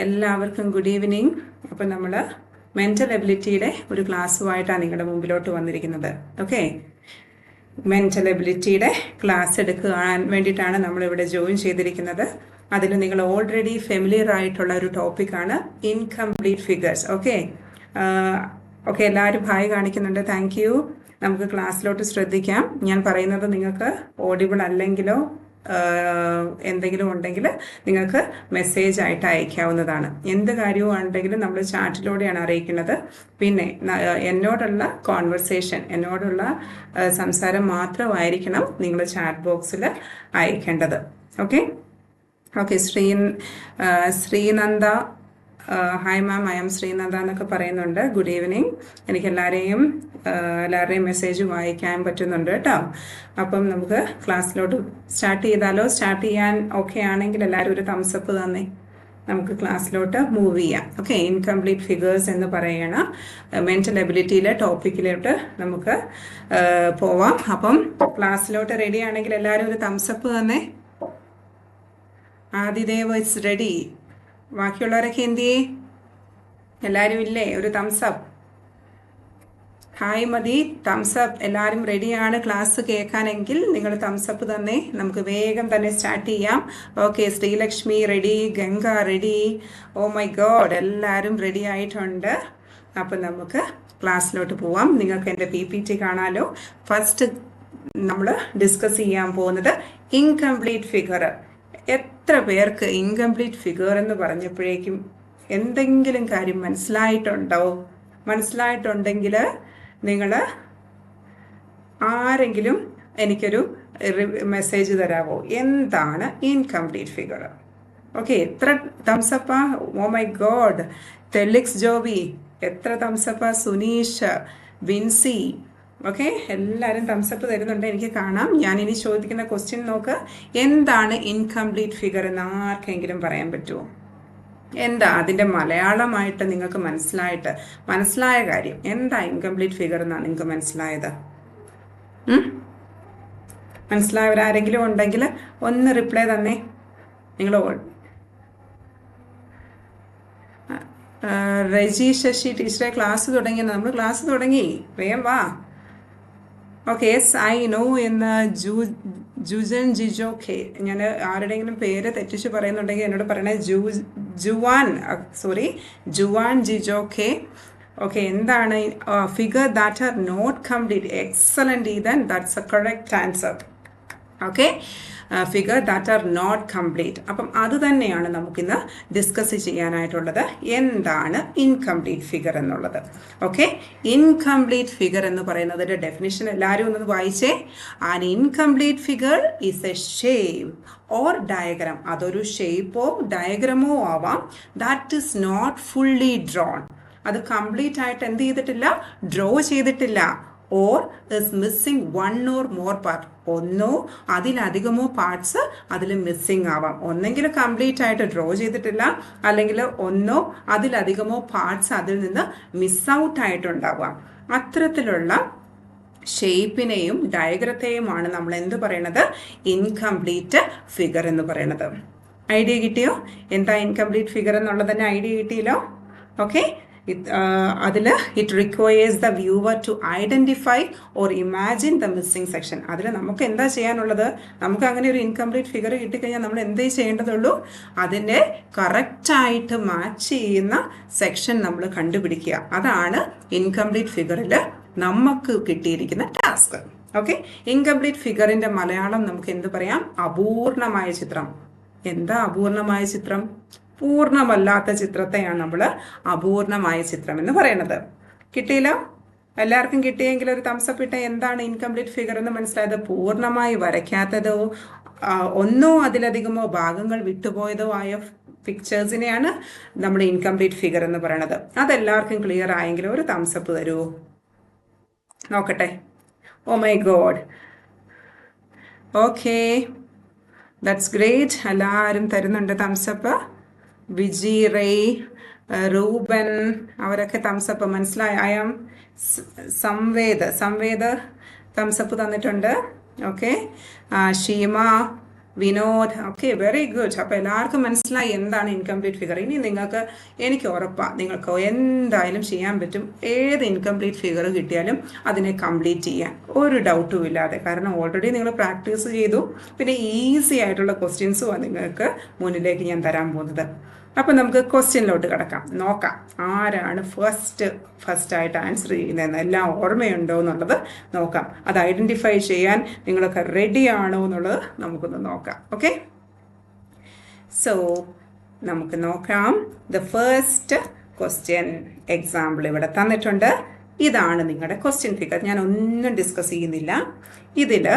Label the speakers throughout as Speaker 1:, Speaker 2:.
Speaker 1: എല്ലാവർക്കും good evening. അപ്പോൾ നമ്മൾ മെൻ്റൽ എബിലിറ്റിയുടെ ഒരു ക്ലാസ്സുമായിട്ടാണ് നിങ്ങളുടെ മുമ്പിലോട്ട് വന്നിരിക്കുന്നത്. ഓക്കെ, മെൻ്റൽ എബിലിറ്റിയുടെ ക്ലാസ് എടുക്കാൻ വേണ്ടിയിട്ടാണ് നമ്മളിവിടെ ജോയിൻ ചെയ്തിരിക്കുന്നത്. അതിൽ നിങ്ങൾ ഓൾറെഡി ഫെമിലിയർ ആയിട്ടുള്ള ഒരു ടോപ്പിക്കാണ് ഇൻകംപ്ലീറ്റ് ഫിഗേഴ്സ്. ഓക്കെ, എല്ലാവരും ഹായ് കാണിക്കുന്നുണ്ട്. Thank you. നമുക്ക് ക്ലാസ്സിലോട്ട് ശ്രദ്ധിക്കാം. ഞാൻ പറയുന്നത് നിങ്ങൾക്ക് ഓഡിബിൾ അല്ലെങ്കിലോ എന്തെങ്കിലും ഉണ്ടെങ്കിൽ നിങ്ങൾക്ക് മെസ്സേജ് ആയിട്ട് അയക്കാവുന്നതാണ്. എന്ത് കാര്യവുമുണ്ടെങ്കിലും നമ്മൾ ചാറ്റിലൂടെയാണ് അറിയിക്കുന്നത്. പിന്നെ എന്നോടുള്ള കോൺവെർസേഷൻ, എന്നോടുള്ള സംസാരം മാത്രമായിരിക്കണം നിങ്ങൾ ചാറ്റ് ബോക്സിൽ അയക്കേണ്ടത്. Okay, Sreenanda hi ma'am, I am Sreenanda എന്നൊക്കെ പറയുന്നുണ്ട്. Good evening. എനിക്ക് എല്ലാവരുടെയും മെസ്സേജ് വായിക്കാൻ പറ്റുന്നുണ്ട് കേട്ടോ. അപ്പം നമുക്ക് ക്ലാസ്സിലോട്ട് സ്റ്റാർട്ട് ചെയ്താലോ? സ്റ്റാർട്ട് ചെയ്യാൻ ഓക്കെ ആണെങ്കിൽ എല്ലാവരും ഒരു തംസപ്പ് തന്നെ. നമുക്ക് ക്ലാസ്സിലോട്ട് മൂവ് ചെയ്യാം. ഓക്കെ, ഇൻകംപ്ലീറ്റ് ഫിഗേഴ്സ് എന്ന് പറയണ മെൻ്റൽ എബിലിറ്റിയിലെ ടോപ്പിക്കിലോട്ട് നമുക്ക് പോവാം. അപ്പം ക്ലാസ്സിലോട്ട് റെഡി ആണെങ്കിൽ എല്ലാവരും ഒരു തംസപ്പ് തന്നെ. Adidev it's ready. ബാക്കിയുള്ളവരൊക്കെ എന്ത് ചെയ്യേ? എല്ലാവരും ഇല്ലേ? ഒരു തംസപ്പ്. ഹായ് മതി, തംസപ്പ്. എല്ലാവരും റെഡിയാണ് ക്ലാസ് കേൾക്കാനെങ്കിൽ നിങ്ങൾ തംസപ്പ് തന്നെ. നമുക്ക് വേഗം തന്നെ സ്റ്റാർട്ട് ചെയ്യാം. Okay, Sreelakshmi ready, Ganga ready. Oh my god, എല്ലാവരും റെഡി ആയിട്ടുണ്ട്. അപ്പം നമുക്ക് ക്ലാസ്സിലോട്ട് പോവാം. നിങ്ങൾക്ക് എൻ്റെ PPT കാണാലോ. ഫസ്റ്റ് നമ്മൾ ഡിസ്കസ് ചെയ്യാൻ പോകുന്നത് ഇൻകംപ്ലീറ്റ് ഫിഗർ. എത്ര പേർക്ക് ഇൻകംപ്ലീറ്റ് ഫിഗർ എന്ന് പറഞ്ഞപ്പോഴേക്കും എന്തെങ്കിലും കാര്യം മനസ്സിലായിട്ടുണ്ടോ? മനസ്സിലായിട്ടുണ്ടെങ്കിൽ നിങ്ങൾ ആരെങ്കിലും എനിക്കൊരു മെസ്സേജ് തരാമോ? എന്താണ് ഇൻകംപ്ലീറ്റ് ഫിഗർ? ഓക്കെ, എത്ര തംസപ്പാ? Oh my god. തെലിക്സ് ജോബി എത്ര തംസപ്പാ? സുനീഷ്, വിൻസി. ഓക്കെ, എല്ലാവരും തംസപ്പ് തരുന്നുണ്ട്, എനിക്ക് കാണാം. ഞാനിനി ചോദിക്കുന്ന ക്വസ്റ്റ്യൻ നോക്ക്. എന്താണ് ഇൻകംപ്ലീറ്റ് ഫിഗർ എന്ന് ആർക്കെങ്കിലും പറയാൻ പറ്റുമോ? എന്താ അതിൻ്റെ മലയാളമായിട്ട് നിങ്ങൾക്ക് മനസ്സിലായ കാര്യം എന്താ? ഇൻകംപ്ലീറ്റ് ഫിഗർ എന്നാണ് നിങ്ങൾക്ക് മനസ്സിലായത്? മനസ്സിലായവരാരെങ്കിലും ഉണ്ടെങ്കിൽ ഒന്ന് റിപ്ലൈ തന്നെ. നിങ്ങൾ റജി ശശി ടീച്ചറെ ക്ലാസ് തുടങ്ങി. നമ്മൾ ക്ലാസ് തുടങ്ങി, വേഗം വാ. ഓക്കെ, യെസ് ഐ നോ എന്ന് ജുജൻ ജിജോക്കെ. ഞാൻ ആരുടെയെങ്കിലും പേര് തെറ്റിച്ച് പറയുന്നുണ്ടെങ്കിൽ എന്നോട് പറയണേ. ജുവാൻ ജിജോക്കെ. ഓക്കെ, എന്താണ് figure that are not complete? Excellent Ethan, that's a correct answer. Okay, figure that are not complete. അപ്പം അത് തന്നെയാണ് നമുക്കിന്ന് ഡിസ്കസ് ചെയ്യാനായിട്ടുള്ളത്. എന്താണ് ഇൻകംപ്ലീറ്റ് ഫിഗർ എന്നുള്ളത്? ഓക്കെ, ഇൻകംപ്ലീറ്റ് ഫിഗർ എന്ന് പറയുന്നതിൻ്റെ ഡെഫിനിഷൻ എല്ലാവരും ഒന്ന് വായിച്ചേ. An incomplete figure is a shape or diagram. അതൊരു ഷേപ്പോ ഡയഗ്രാമോ ആവാം. That is not fully drawn. അത് കംപ്ലീറ്റ് ആയിട്ട് എന്ത് ചെയ്തിട്ടില്ല? ഡ്രോ ചെയ്തിട്ടില്ല. Or is missing one or more part. ഒന്നോ അതിലധികമോ പാർട്സ് അതിൽ മിസ്സിംഗ് ആവാം. ഒന്നെങ്കിൽ കംപ്ലീറ്റ് ആയിട്ട് ഡ്രോ ചെയ്തിട്ടില്ല, അല്ലെങ്കിൽ ഒന്നോ അതിലധികമോ പാർട്സ് അതിൽ നിന്ന് മിസ് ഔട്ട് ആയിട്ടുണ്ടാവാം. അത്തരത്തിലുള്ള ഷേപ്പിനെയും ഡയഗ്രത്തെയുമാണ് നമ്മൾ എന്ത് പറയണത്? ഇൻകംപ്ലീറ്റ് ഫിഗർ എന്ന് പറയണത്. ഐഡിയ കിട്ടിയോ? എന്താ ഇൻകംപ്ലീറ്റ് ഫിഗർ എന്നുള്ളത് തന്നെ ഐഡിയ കിട്ടിയല്ലോ. ഓക്കെ, അതിൽ it requires the viewer to identify or imagine the missing section. അതിൽ നമുക്ക് എന്താ ചെയ്യാനുള്ളത്? നമുക്ക് അങ്ങനെ ഒരു ഇൻകംപ്ലീറ്റ് ഫിഗർ കിട്ടിക്കഴിഞ്ഞാൽ നമ്മൾ എന്തേ ചെയ്യേണ്ടതുള്ളൂ? അതിൻ്റെ കറക്റ്റായിട്ട് മാച്ച് ചെയ്യുന്ന സെക്ഷൻ നമ്മൾ കണ്ടുപിടിക്കുക. അതാണ് ഇൻകംപ്ലീറ്റ് ഫിഗറിൽ നമുക്ക് കിട്ടിയിരിക്കുന്ന ടാസ്ക്. ഓക്കെ, ഇൻകംപ്ലീറ്റ് ഫിഗറിൻ്റെ മലയാളം നമുക്ക് എന്ത് പറയാം? അപൂർണമായ ചിത്രം. എന്താ അപൂർണമായ ചിത്രം? പൂർണ്ണമല്ലാത്ത ചിത്രത്തെയാണ് നമ്മൾ അപൂർണമായ ചിത്രം എന്ന് പറയുന്നത്. കിട്ടിയില്ലോ? എല്ലാവർക്കും കിട്ടിയെങ്കിൽ ഒരു തംസപ്പ് ഇട്ട. എന്താണ് ഇൻകംപ്ലീറ്റ് ഫിഗർ എന്ന് മനസ്സിലായത്? പൂർണ്ണമായി വരയ്ക്കാത്തതോ ഒന്നോ അതിലധികമോ ഭാഗങ്ങൾ വിട്ടുപോയതോ ആയ പിക്ചേഴ്സിനെയാണ് നമ്മൾ ഇൻകംപ്ലീറ്റ് ഫിഗർ എന്ന് പറയുന്നത്. അതെല്ലാവർക്കും ക്ലിയർ ആയെങ്കിൽ ഒരു തംസപ്പ് തരുമോ? നോക്കട്ടെ. Oh my god. Okay, that's great. എല്ലാവരും തരുന്നുണ്ട് തംസപ്പ്. വിജി, റേയ്, റൂബൻ അവരൊക്കെ തംസപ്പ് മനസ്സിലായി. ഐ ആം സംവേദ് തംസപ്പ് തന്നിട്ടുണ്ട്. Okay, Sheema, Vinod. Okay, very good. അപ്പോൾ എല്ലാവർക്കും മനസ്സിലായി എന്താണ് ഇൻകംപ്ലീറ്റ് ഫിഗർ. ഇനി എനിക്ക് ഉറപ്പാണ് നിങ്ങൾക്ക് എന്തായാലും ചെയ്യാൻ പറ്റും. ഏത് ഇൻകംപ്ലീറ്റ് ഫിഗർ കിട്ടിയാലും അതിനെ കംപ്ലീറ്റ് ചെയ്യാൻ ഒരു ഡൗട്ടും ഇല്ലാതെ. കാരണം ഓൾറെഡി നിങ്ങൾ പ്രാക്ടീസ് ചെയ്തു. പിന്നെ ഈസി ആയിട്ടുള്ള ക്വസ്റ്റ്യൻസുമാണ് നിങ്ങൾക്ക് മുന്നിലേക്ക് ഞാൻ തരാൻ പോകുന്നത്. അപ്പോൾ നമുക്ക് ക്വസ്റ്റ്യനിലോട്ട് കിടക്കാം. നോക്കാം ആരാണ് ഫസ്റ്റായിട്ട് ആൻസർ ചെയ്യുന്നതെന്ന്. എല്ലാം ഓർമ്മയുണ്ടോ എന്നുള്ളത് നോക്കാം. അത് ഐഡൻറ്റിഫൈ ചെയ്യാൻ നിങ്ങളൊക്കെ റെഡി ആണോ എന്നുള്ളത് നമുക്കൊന്ന് നോക്കാം. ഓക്കെ, സോ നമുക്ക് നോക്കാം. ദ ഫസ്റ്റ് ക്വസ്റ്റ്യൻ എക്സാമ്പിൾ ഇവിടെ തന്നിട്ടുണ്ട്. ഇതാണ് നിങ്ങളുടെ ക്വസ്റ്റ്യൻ ഫിഗർ. ഞാൻ ഒന്നും ഡിസ്കസ് ചെയ്യുന്നില്ല. ഇതിൽ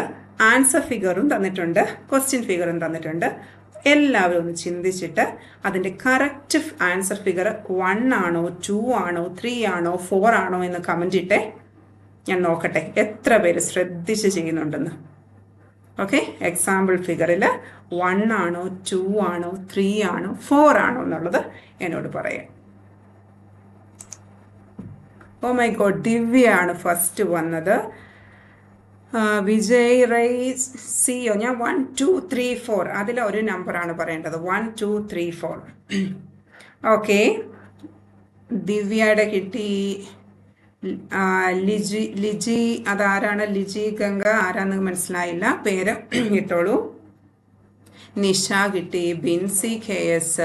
Speaker 1: ആൻസർ ഫിഗറും തന്നിട്ടുണ്ട്, ക്വസ്റ്റ്യൻ ഫിഗറും തന്നിട്ടുണ്ട്. എല്ലാവരും ഒന്ന് ചിന്തിച്ചിട്ട് അതിൻ്റെ കറക്റ്റ് ആൻസർ ഫിഗർ 1 ആണോ 2 ആണോ 3 ആണോ 4 ആണോ എന്ന് കമൻറ്റ് ഇട്ടേ. ഞാൻ നോക്കട്ടെ എത്ര പേര് ശ്രദ്ധിച്ച് ചെയ്യുന്നുണ്ടെന്ന്. ഓക്കെ, എക്സാമ്പിൾ ഫിഗറിൽ 1 ആണോ 2 ആണോ 3 ആണോ 4 ആണോ എന്നുള്ളത് എന്നോട് പറയാം. ഓ മൈ ഗോഡ്, ദിവ്യയാണ് ഫസ്റ്റ് വന്നത്. വിജയ് റൈ സിയോ. ഞാൻ 1 2 3 4 അതിൽ ഒരു നമ്പറാണ് പറയേണ്ടത്. 1 2 3 4. ഓക്കെ, ദിവ്യയുടെ കിട്ടി. ലിജി അതാരാണ്? ലിജി ഗംഗ ആരാന്ന് മനസ്സിലായില്ല, പേര് ഇട്ടോളൂ. നിഷ കിട്ടി. Binsy KS,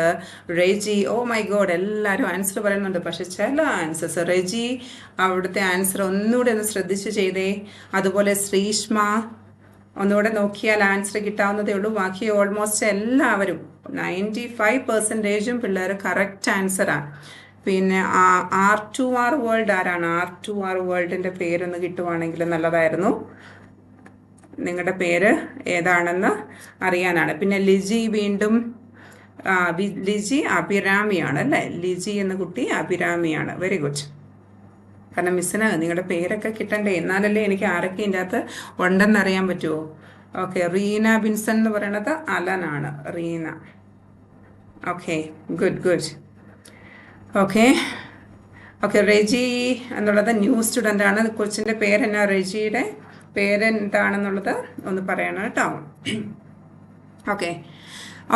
Speaker 1: Reji. Oh my god, എല്ലാവരും ആൻസർ പറയുന്നുണ്ട്. പക്ഷെ ചില ആൻസേഴ്സ് റെജി അവിടുത്തെ ആൻസർ ഒന്നുകൂടെ ഒന്ന് ശ്രദ്ധിച്ച് ചെയ്തേ. അതുപോലെ ശ്രീഷ്മ ഒന്നുകൂടെ നോക്കിയാൽ ആൻസർ കിട്ടാവുന്നതേ ഉള്ളൂ. ബാക്കി ഓൾമോസ്റ്റ് എല്ലാവരും 95% പിള്ളേർ കറക്റ്റ് ആൻസറാണ്. പിന്നെ R2R വേൾഡ് ആരാണ്? R2R വേൾഡിൻ്റെ പേരൊന്ന് കിട്ടുവാണെങ്കിൽ നല്ലതായിരുന്നു. നിങ്ങളുടെ പേര് ഏതാണെന്ന് അറിയാനാണ്. പിന്നെ ലിജി വീണ്ടും ലിജി അഭിരാമിയാണ് അല്ലേ? ലിജി എന്ന കുട്ടി അഭിരാമിയാണ്. Very good. കാരണം മിസ്സിന് നിങ്ങളുടെ പേരൊക്കെ കിട്ടണ്ടേ, എന്നാലല്ലേ എനിക്ക് ആരൊക്കെ ഇതിൻ്റെ അകത്ത് ഉണ്ടെന്നറിയാൻ പറ്റുമോ. ഓക്കെ, റീന ബിൻസൺ എന്ന് പറയണത് അലനാണ്. Reena. Okay, good good. Okay okay, Reji എന്നുള്ളത് ന്യൂ സ്റ്റുഡൻ്റ് ആണ്. കൊച്ചിൻ്റെ പേരെന്നാ? റെജിയുടെ പേരെന്താണെന്നുള്ളത് ഒന്ന് പറയണം കേട്ടോ. Okay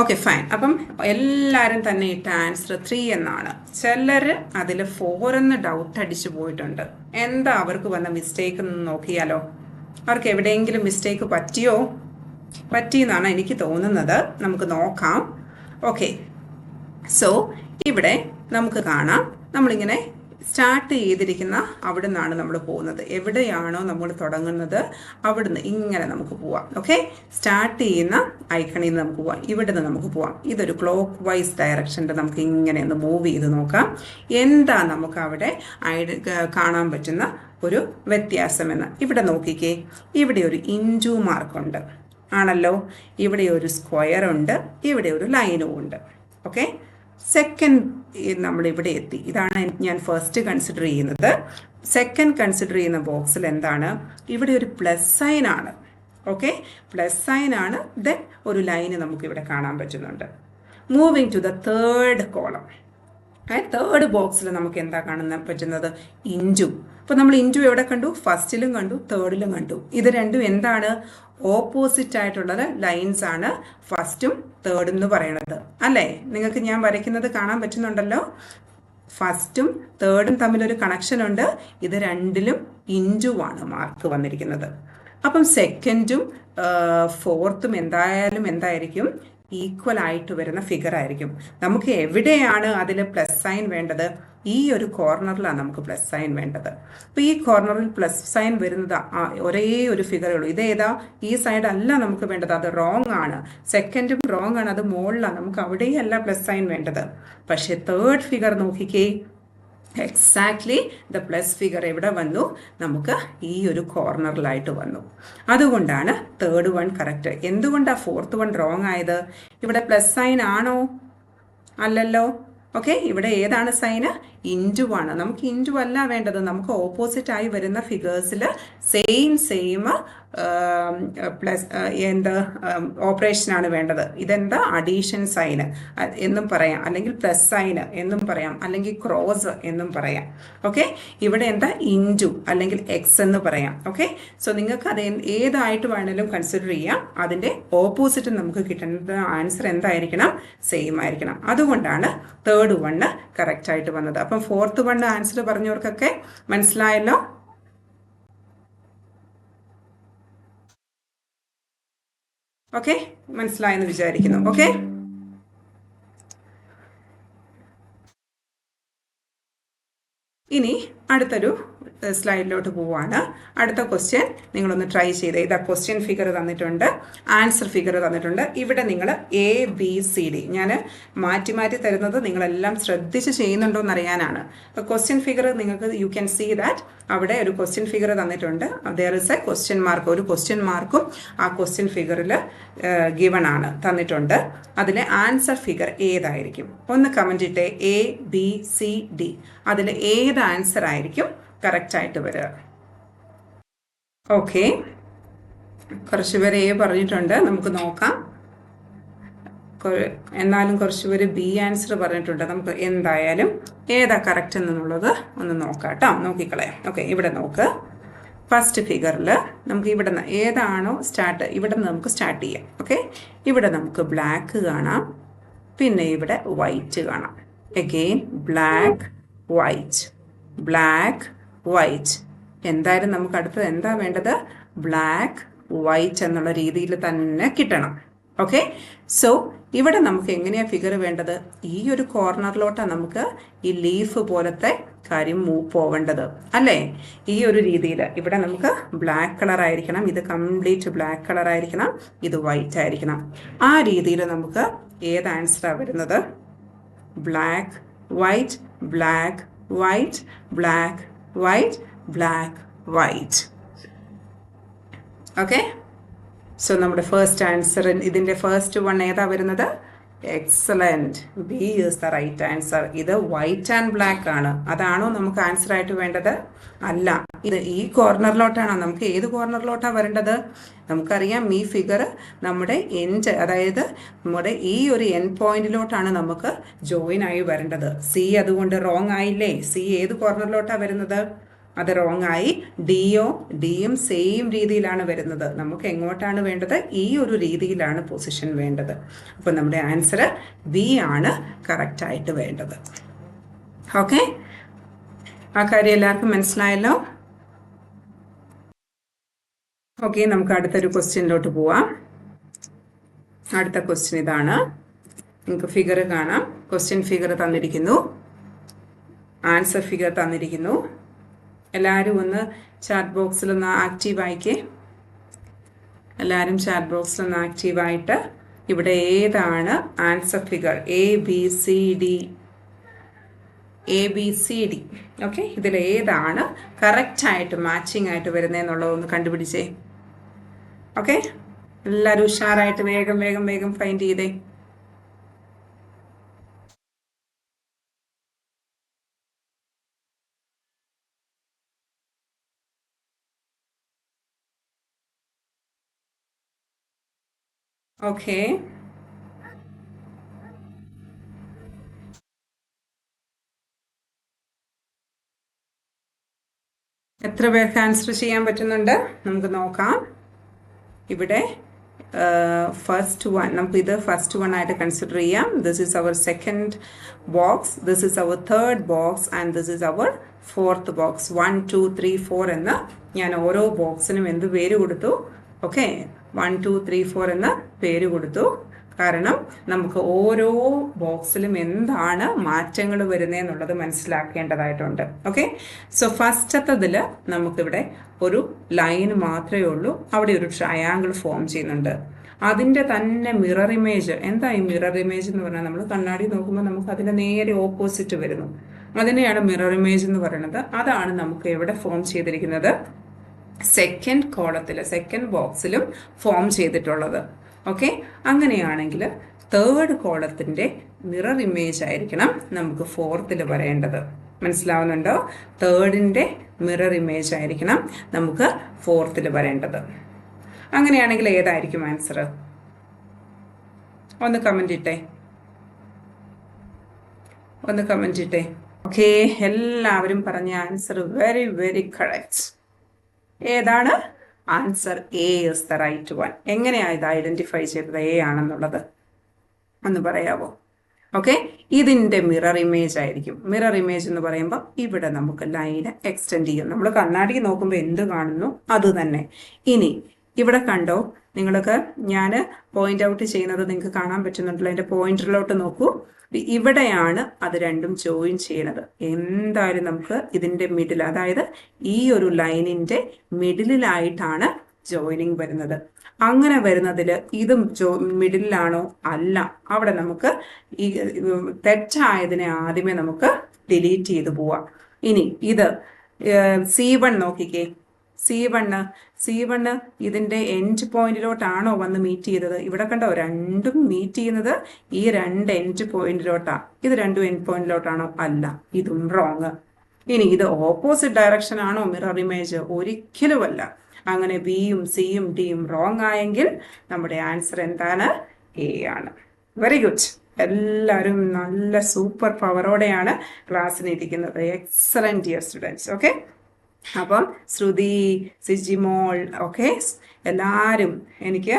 Speaker 1: okay fine. അപ്പം എല്ലാവരും തന്നെ ഇട്ട ആൻസർ 3 എന്നാണ്. ചിലർ അതിൽ 4 എന്ന് ഡൗട്ട് അടിച്ചു പോയിട്ടുണ്ട്. എന്താ അവർക്ക് വന്ന മിസ്റ്റേക്ക് എന്ന് നോക്കിയാലോ? അവർക്ക് എവിടെയെങ്കിലും മിസ്റ്റേക്ക് പറ്റിയെന്നാണ് എനിക്ക് തോന്നുന്നത്. നമുക്ക് നോക്കാം. ഓക്കെ, സോ ഇവിടെ നമുക്ക് കാണാം, നമ്മളിങ്ങനെ സ്റ്റാർട്ട് ചെയ്തിരിക്കുന്ന അവിടെ നിന്നാണ് നമ്മൾ പോകുന്നത്. എവിടെയാണോ നമ്മൾ തുടങ്ങുന്നത് അവിടുന്ന് ഇങ്ങനെ നമുക്ക് പോവാം. ഓക്കെ, സ്റ്റാർട്ട് ചെയ്യുന്ന ഐക്കണിൽ നിന്ന് നമുക്ക് പോവാം. ഇവിടെ നിന്ന് നമുക്ക് പോവാം. ഇതൊരു ക്ലോക്ക് വൈസ് ഡയറക്ഷനിൽ നമുക്ക് ഇങ്ങനെ ഒന്ന് മൂവ് ചെയ്ത് നോക്കാം. എന്താ നമുക്ക് അവിടെ കാണാൻ പറ്റുന്ന ഒരു വ്യത്യാസമെന്ന്. ഇവിടെ നോക്കിക്കേ, ഇവിടെ ഒരു ഇൻറ്റു മാർക്കുണ്ട് ആണല്ലോ. ഇവിടെ ഒരു സ്ക്വയർ ഉണ്ട്, ഇവിടെ ഒരു ലൈനും ഉണ്ട്. ഓക്കെ, സെക്കൻഡ് നമ്മളിവിടെ എത്തി. ഇതാണ് ഞാൻ ഫസ്റ്റ് കൺസിഡർ ചെയ്യുന്നത്. സെക്കൻഡ് കൺസിഡർ ചെയ്യുന്ന ബോക്സിൽ എന്താണ്? ഇവിടെ ഒരു പ്ലസ് സൈൻ ആണ്. ഓക്കെ, പ്ലസ് സൈൻ ആണ്. ദെൻ ഒരു ലൈന് നമുക്കിവിടെ കാണാൻ പറ്റുന്നുണ്ട്. Moving to the third column. Third ബോക്സിൽ നമുക്ക് എന്താ കാണാൻ പറ്റുന്നത്? ഇൻറ്റു. അപ്പോൾ നമ്മൾ ഇൻറ്റു എവിടെ കണ്ടു? ഫസ്റ്റിലും കണ്ടു, തേർഡിലും കണ്ടു. ഇത് രണ്ടും എന്താണ്? ഓപ്പോസിറ്റ് ആയിട്ടുള്ളത് ലൈൻസ് ആണ് ഫസ്റ്റും തേർഡും എന്ന് പറയണത് അല്ലേ? നിങ്ങൾക്ക് ഞാൻ വരയ്ക്കുന്നത് കാണാൻ പറ്റുന്നുണ്ടല്ലോ. ഫസ്റ്റും തേർഡും തമ്മിലൊരു കണക്ഷൻ ഉണ്ട്. ഇത് രണ്ടിലും ഇൻറ്റു ആണ് മാർക്ക് വന്നിരിക്കുന്നത്. അപ്പം സെക്കൻഡും ഫോർത്തും എന്തായിരിക്കും? ഈക്വൽ ആയിട്ട് വരുന്ന ഫിഗർ ആയിരിക്കും. നമുക്ക് എവിടെയാണ് അതിൽ പ്ലസ് സൈൻ വേണ്ടത്? ഈ ഒരു കോർണറിലാണ് നമുക്ക് പ്ലസ് സൈൻ വേണ്ടത്. അപ്പോൾ ഈ കോർണറിൽ പ്ലസ് സൈൻ വരുന്നത് ഒരേ ഒരു ഫിഗറേ ഉള്ളൂ. ഇതേതാ? ഈ സൈഡ് അല്ല നമുക്ക് വേണ്ടത്, അത് റോങ് ആണ്. സെക്കൻഡും റോങ് ആണ്, അത് മുകളിലാണ്. നമുക്ക് അവിടെയല്ല പ്ലസ് സൈൻ വേണ്ടത്. പക്ഷേ തേർഡ് ഫിഗർ നോക്കിക്കേ, എക്സാക്ട്ലി ദ പ്ലസ് ഫിഗർ എവിടെ വന്നു? നമുക്ക് ഈ ഒരു കോർണറിലായിട്ട് വന്നു. അതുകൊണ്ടാണ് തേർഡ് വൺ കറക്റ്റ്. എന്തുകൊണ്ടാണ് ഫോർത്ത് വൺ റോങ് ആയത്? ഇവിടെ പ്ലസ് സൈൻ ആണോ? അല്ലല്ലോ. ഓക്കെ, ഇവിടെ ഏതാണ് സൈന്? ഇൻറ്റു ആണ്. നമുക്ക് ഇൻറ്റു അല്ല വേണ്ടത്, നമുക്ക് ഓപ്പോസിറ്റായി വരുന്ന ഫിഗേഴ്സിൽ സെയിം പ്ലസ് എന്ത് ഓപ്പറേഷനാണ് വേണ്ടത്. ഇതെന്താ അഡീഷൻ സൈന് എന്നും പറയാം, അല്ലെങ്കിൽ പ്ലസ് സൈന് എന്നും പറയാം, അല്ലെങ്കിൽ ക്രോസ് എന്നും പറയാം. ഓക്കെ, ഇവിടെ എന്താ ഇൻറ്റു അല്ലെങ്കിൽ എക്സ് എന്ന് പറയാം. ഓക്കെ, സോ നിങ്ങൾക്ക് അത് ഏതായിട്ട് വേണമെങ്കിലും കൺസിഡർ ചെയ്യാം. അതിൻ്റെ ഓപ്പോസിറ്റ് നമുക്ക് കിട്ടേണ്ട ആൻസർ എന്തായിരിക്കണം? സെയിം ആയിരിക്കണം. അതുകൊണ്ടാണ് തേർഡ് വണ്ണ് കറക്റ്റായിട്ട് വന്നത്. അപ്പം ഫോർത്ത് വണ്ണ് ആൻസർ പറഞ്ഞവർക്കൊക്കെ മനസ്സിലായല്ലോ? ഓക്കെ, മനസ്സിലായെന്ന് വിചാരിക്കുന്നു. ഓക്കെ, ഇനി അടുത്തൊരു സ്ലൈഡിലോട്ട് പോവാണ്. അടുത്ത ക്വസ്റ്റ്യൻ നിങ്ങളൊന്ന് ട്രൈ ചെയ്ത്. ഇതാ ക്വസ്റ്റ്യൻ ഫിഗർ തന്നിട്ടുണ്ട്, ആൻസർ ഫിഗർ തന്നിട്ടുണ്ട്. ഇവിടെ നിങ്ങൾ ABCD ഞാൻ മാറ്റി മാറ്റി തരുന്നത് നിങ്ങളെല്ലാം ശ്രദ്ധിച്ച് ചെയ്യുന്നുണ്ടോ എന്നറിയാനാണ്. അപ്പോൾ ക്വസ്റ്റ്യൻ ഫിഗർ നിങ്ങൾക്ക് യു ക്യാൻ സീ ദാറ്റ് അവിടെ ഒരു ക്വസ്റ്റ്യൻ ഫിഗർ തന്നിട്ടുണ്ട്. There is a question mark, ഒരു ക്വസ്റ്റ്യൻ മാർക്കും ആ ക്വസ്റ്റ്യൻ ഫിഗറിൽ ഗിവൺ ആണ്, തന്നിട്ടുണ്ട്. അതിലെ ആൻസർ ഫിഗർ ഏതായിരിക്കും? ഒന്ന് കമൻറ്റ് ഇട്ടേ. ABCD അതിൽ ഏത് ആൻസർ ആയിരിക്കും കറക്റ്റായിട്ട് വരിക? ഓക്കെ, കുറച്ച് പേര് A പറഞ്ഞിട്ടുണ്ട്, നമുക്ക് നോക്കാം. എന്നാലും കുറച്ച് പേര് B ആൻസർ പറഞ്ഞിട്ടുണ്ട്. നമുക്ക് എന്തായാലും ഏതാ കറക്റ്റ് എന്നുള്ളത് ഒന്ന് നോക്കാം കേട്ടോ, നോക്കിക്കളയാം. ഓക്കെ, ഇവിടെ നോക്ക്. ഫസ്റ്റ് ഫിഗറിൽ നമുക്ക് ഇവിടെ ഏതാണോ സ്റ്റാർട്ട്, ഇവിടെ നിന്ന് നമുക്ക് സ്റ്റാർട്ട് ചെയ്യാം. ഓക്കെ, ഇവിടെ നമുക്ക് ബ്ലാക്ക് കാണാം, പിന്നെ ഇവിടെ വൈറ്റ് കാണാം. Again black white, black white. എന്തായാലും നമുക്ക് അടുത്തത് എന്താ വേണ്ടത്? ബ്ലാക്ക് വൈറ്റ് എന്നുള്ള രീതിയിൽ തന്നെ കിട്ടണം. ഓക്കെ, സോ ഇവിടെ നമുക്ക് എങ്ങനെയാണ് ഫിഗർ വേണ്ടത്? ഈ ഒരു കോർണറിലോട്ടാണ് നമുക്ക് ഈ ലീഫ് പോലത്തെ കാര്യം പോവേണ്ടത് അല്ലേ? ഈ ഒരു രീതിയിൽ ഇവിടെ നമുക്ക് ബ്ലാക്ക് കളർ ആയിരിക്കണം, ഇത് കംപ്ലീറ്റ് ബ്ലാക്ക് കളർ ആയിരിക്കണം, ഇത് വൈറ്റ് ആയിരിക്കണം. ആ രീതിയിൽ നമുക്ക് ഏത് ആൻസറാണ് വരുന്നത്? Black white, black white, black white, black white. Okay, so നമ്മുടെ ഫസ്റ്റ് ആൻസർ, ഇതിൻ്റെ ഫസ്റ്റ് വൺ ഏതാ വരുന്നത്? Excellent, B is the right answer. ഇത് വൈറ്റ് ആൻഡ് ബ്ലാക്ക് ആണ്. അതാണോ നമുക്ക് ആൻസർ ആയിട്ട് വേണ്ടത്? അല്ല, ഇത് ഈ കോർണറിലോട്ടാണ്. നമുക്ക് ഏത് കോർണറിലോട്ടാണ് വരേണ്ടത്? നമുക്കറിയാം ഈ ഫിഗർ നമ്മുടെ എൻഡ്, അതായത് നമ്മുടെ ഈ ഒരു എൻഡ് പോയിന്റിലോട്ടാണ് നമുക്ക് ജോയിൻ ആയി വരേണ്ടത്. C അതുകൊണ്ട് റോങ് ആയില്ലേ? C ഏത് കോർണറിലോട്ടാണ് വരുന്നത്? അത് റോങ് ആയി. ഡിയും സെയിം രീതിയിലാണ് വരുന്നത്. നമുക്ക് എങ്ങോട്ടാണ് വേണ്ടത്? ഈ ഒരു രീതിയിലാണ് പൊസിഷൻ വേണ്ടത്. അപ്പോൾ നമ്മുടെ ആൻസർ B ആണ് കറക്റ്റായിട്ട് വേണ്ടത്. ഓക്കെ, ആ കാര്യം എല്ലാവർക്കും മനസ്സിലായല്ലോ? ഓക്കെ, നമുക്ക് അടുത്തൊരു ക്വസ്റ്റ്യനിലോട്ട് പോവാം. അടുത്ത ക്വസ്റ്റ്യൻ ഇതാണ്. നിങ്ങൾക്ക് ഫിഗർ കാണാം, ക്വസ്റ്റ്യൻ ഫിഗർ തന്നിരിക്കുന്നു, ആൻസർ ഫിഗർ തന്നിരിക്കുന്നു. എല്ലാവരും ഒന്ന് ചാറ്റ് ബോക്സിലൊന്ന് ആക്റ്റീവ് ആയിക്കേ. എല്ലാവരും ചാറ്റ് ബോക്സിലൊന്ന് ആക്റ്റീവായിട്ട് ഇവിടെ ഏതാണ് ആൻസർ ഫിഗർ? ABCD. ഓക്കെ, ഇതിൽ ഏതാണ് കറക്റ്റായിട്ട് മാച്ചിങ് ആയിട്ട് വരുന്നതെന്നുള്ളതൊന്ന് കണ്ടുപിടിച്ചേ. ഓക്കെ, എല്ലാവരും ഉഷാറായിട്ട് വേഗം വേഗം വേഗം ഫൈൻഡ് ചെയ്തേ. ഓക്കെ, എത്ര പേർക്ക് ആൻസർ ചെയ്യാൻ പറ്റുന്നുണ്ട്? നമുക്ക് നോക്കാം. ഇവിടെ ഫസ്റ്റ് വൺ, നമുക്ക് ഇത് ഫസ്റ്റ് വൺ ആയിട്ട് കൺസിഡർ ചെയ്യാം. This is our second box, this is our third box and this is our fourth box. 1 2 3 4 എന്ന് ഞാൻ ഓരോ ബോക്സിനും എന്ത് പേര് കൊടുത്തു? ഓക്കെ, 1 2 3 4 എന്ന പേര് കൊടുത്തു. കാരണം നമുക്ക് ഓരോ ബോക്സിലും എന്താണ് മാറ്റങ്ങൾ വരുന്നതെന്നുള്ളത് മനസ്സിലാക്കേണ്ടതായിട്ടുണ്ട്. ഓക്കെ, സോ ഫസ്റ്റത്തതിൽ നമുക്കിവിടെ ഒരു ലൈൻ മാത്രമേ ഉള്ളൂ, അവിടെ ഒരു ട്രയാങ്കിൾ ഫോം ചെയ്യുന്നുണ്ട്. അതിൻ്റെ തന്നെ മിറർ ഇമേജ്. എന്താ ഈ മിറർ ഇമേജ് എന്ന് പറഞ്ഞാൽ? നമ്മൾ കണ്ണാടി നോക്കുമ്പോൾ നമുക്ക് അതിൻ്റെ നേരെ ഓപ്പോസിറ്റ് വരുന്നു, അതിനെയാണ് മിറർ ഇമേജ് എന്ന് പറയുന്നത്. അതാണ് നമുക്ക് എവിടെ ഫോം ചെയ്തിരിക്കുന്നത്? സെക്കൻഡ് കോളത്തിൽ, സെക്കൻഡ് ബോക്സിലും ഫോം ചെയ്തിട്ടുള്ളത്. ഓക്കെ, അങ്ങനെയാണെങ്കിൽ തേർഡ് കോളത്തിൻ്റെ മിറർ ഇമേജ് ആയിരിക്കണം നമുക്ക് ഫോർത്തിൽ വരേണ്ടത്. മനസ്സിലാവുന്നുണ്ടോ? തേർഡിൻ്റെ മിറർ ഇമേജ് ആയിരിക്കണം നമുക്ക് ഫോർത്തിൽ വരേണ്ടത്. അങ്ങനെയാണെങ്കിൽ ഏതായിരിക്കും ആൻസർ? ഒന്ന് കമൻ്റ് ഇട്ടേ. ഓക്കെ, എല്ലാവരും പറഞ്ഞ ആൻസർ വെരി വെരി കറക്റ്റ്. ഏതാണ് answer? A is the right one. എങ്ങനെയാണ് ഇത് ഐഡന്റിഫൈ ചെയ്തത് എ ആണെന്നുള്ളത് ഒന്ന് പറയാവോ? ഓക്കെ, ഇതിൻ്റെ മിറർ ഇമേജ് ആയിരിക്കും. മിറർ ഇമേജ് എന്ന് പറയുമ്പോൾ ഇവിടെ നമുക്ക് ലൈന് എക്സ്റ്റെൻഡ് ചെയ്യും. നമ്മൾ കണ്ണാടി നോക്കുമ്പോൾ എന്ത് കാണുന്നു അത് തന്നെ. ഇനി ഇവിടെ കണ്ടോ, നിങ്ങൾക്ക് ഞാൻ പോയിന്റ് ഔട്ട് ചെയ്യുന്നത് നിങ്ങൾക്ക് കാണാൻ പറ്റുന്നുണ്ടല്ലോ. എൻ്റെ പോയിന്റിലോട്ട് നോക്കൂ. ഇവിടെയാണ് അത് രണ്ടും ജോയിൻ ചെയ്യണത്. എന്തായാലും നമുക്ക് ഇതിൻ്റെ മിഡിൽ, അതായത് ഈ ഒരു ലൈനിൻ്റെ മിഡിലായിട്ടാണ് ജോയിനിങ് വരുന്നത്. അങ്ങനെ വരുന്നതിൽ ഇതും മിഡിലാണോ? അല്ല. അവിടെ നമുക്ക് ഈ തെറ്റായതിനെ ആദ്യമേ നമുക്ക് ഡിലീറ്റ് ചെയ്ത് പോവാം. ഇനി ഇത് C1 നോക്കിക്കേ. C1 ഇതിൻ്റെ എൻഡ് പോയിന്റിലോട്ടാണോ വന്ന് മീറ്റ് ചെയ്തത്? ഇവിടെ കണ്ടോ, രണ്ടും മീറ്റ് ചെയ്യുന്നത് ഈ രണ്ട് എൻഡ് പോയിന്റിലോട്ടാണ്. ഇത് രണ്ടും എൻഡ് പോയിന്റിലോട്ടാണോ? അല്ല, ഇതും റോങ്. ഇനി ഇത് ഓപ്പോസിറ്റ് ഡയറക്ഷൻ ആണോ മിറർ ഇമേജ്? ഒരിക്കലുമല്ല. അങ്ങനെ ബിയും സിയും ഡിയും റോങ് ആയെങ്കിൽ നമ്മുടെ ആൻസർ എന്താണ്? എ ആണ്. Very good. എല്ലാവരും നല്ല സൂപ്പർ പവറോടെയാണ് ക്ലാസ്സിന് ഇരിക്കുന്നത്. Excellent dear students. ഓക്കെ, അപ്പം ശ്രുതി, സിജിമോൾ, ഓക്കെ, എല്ലാവരും എനിക്ക്,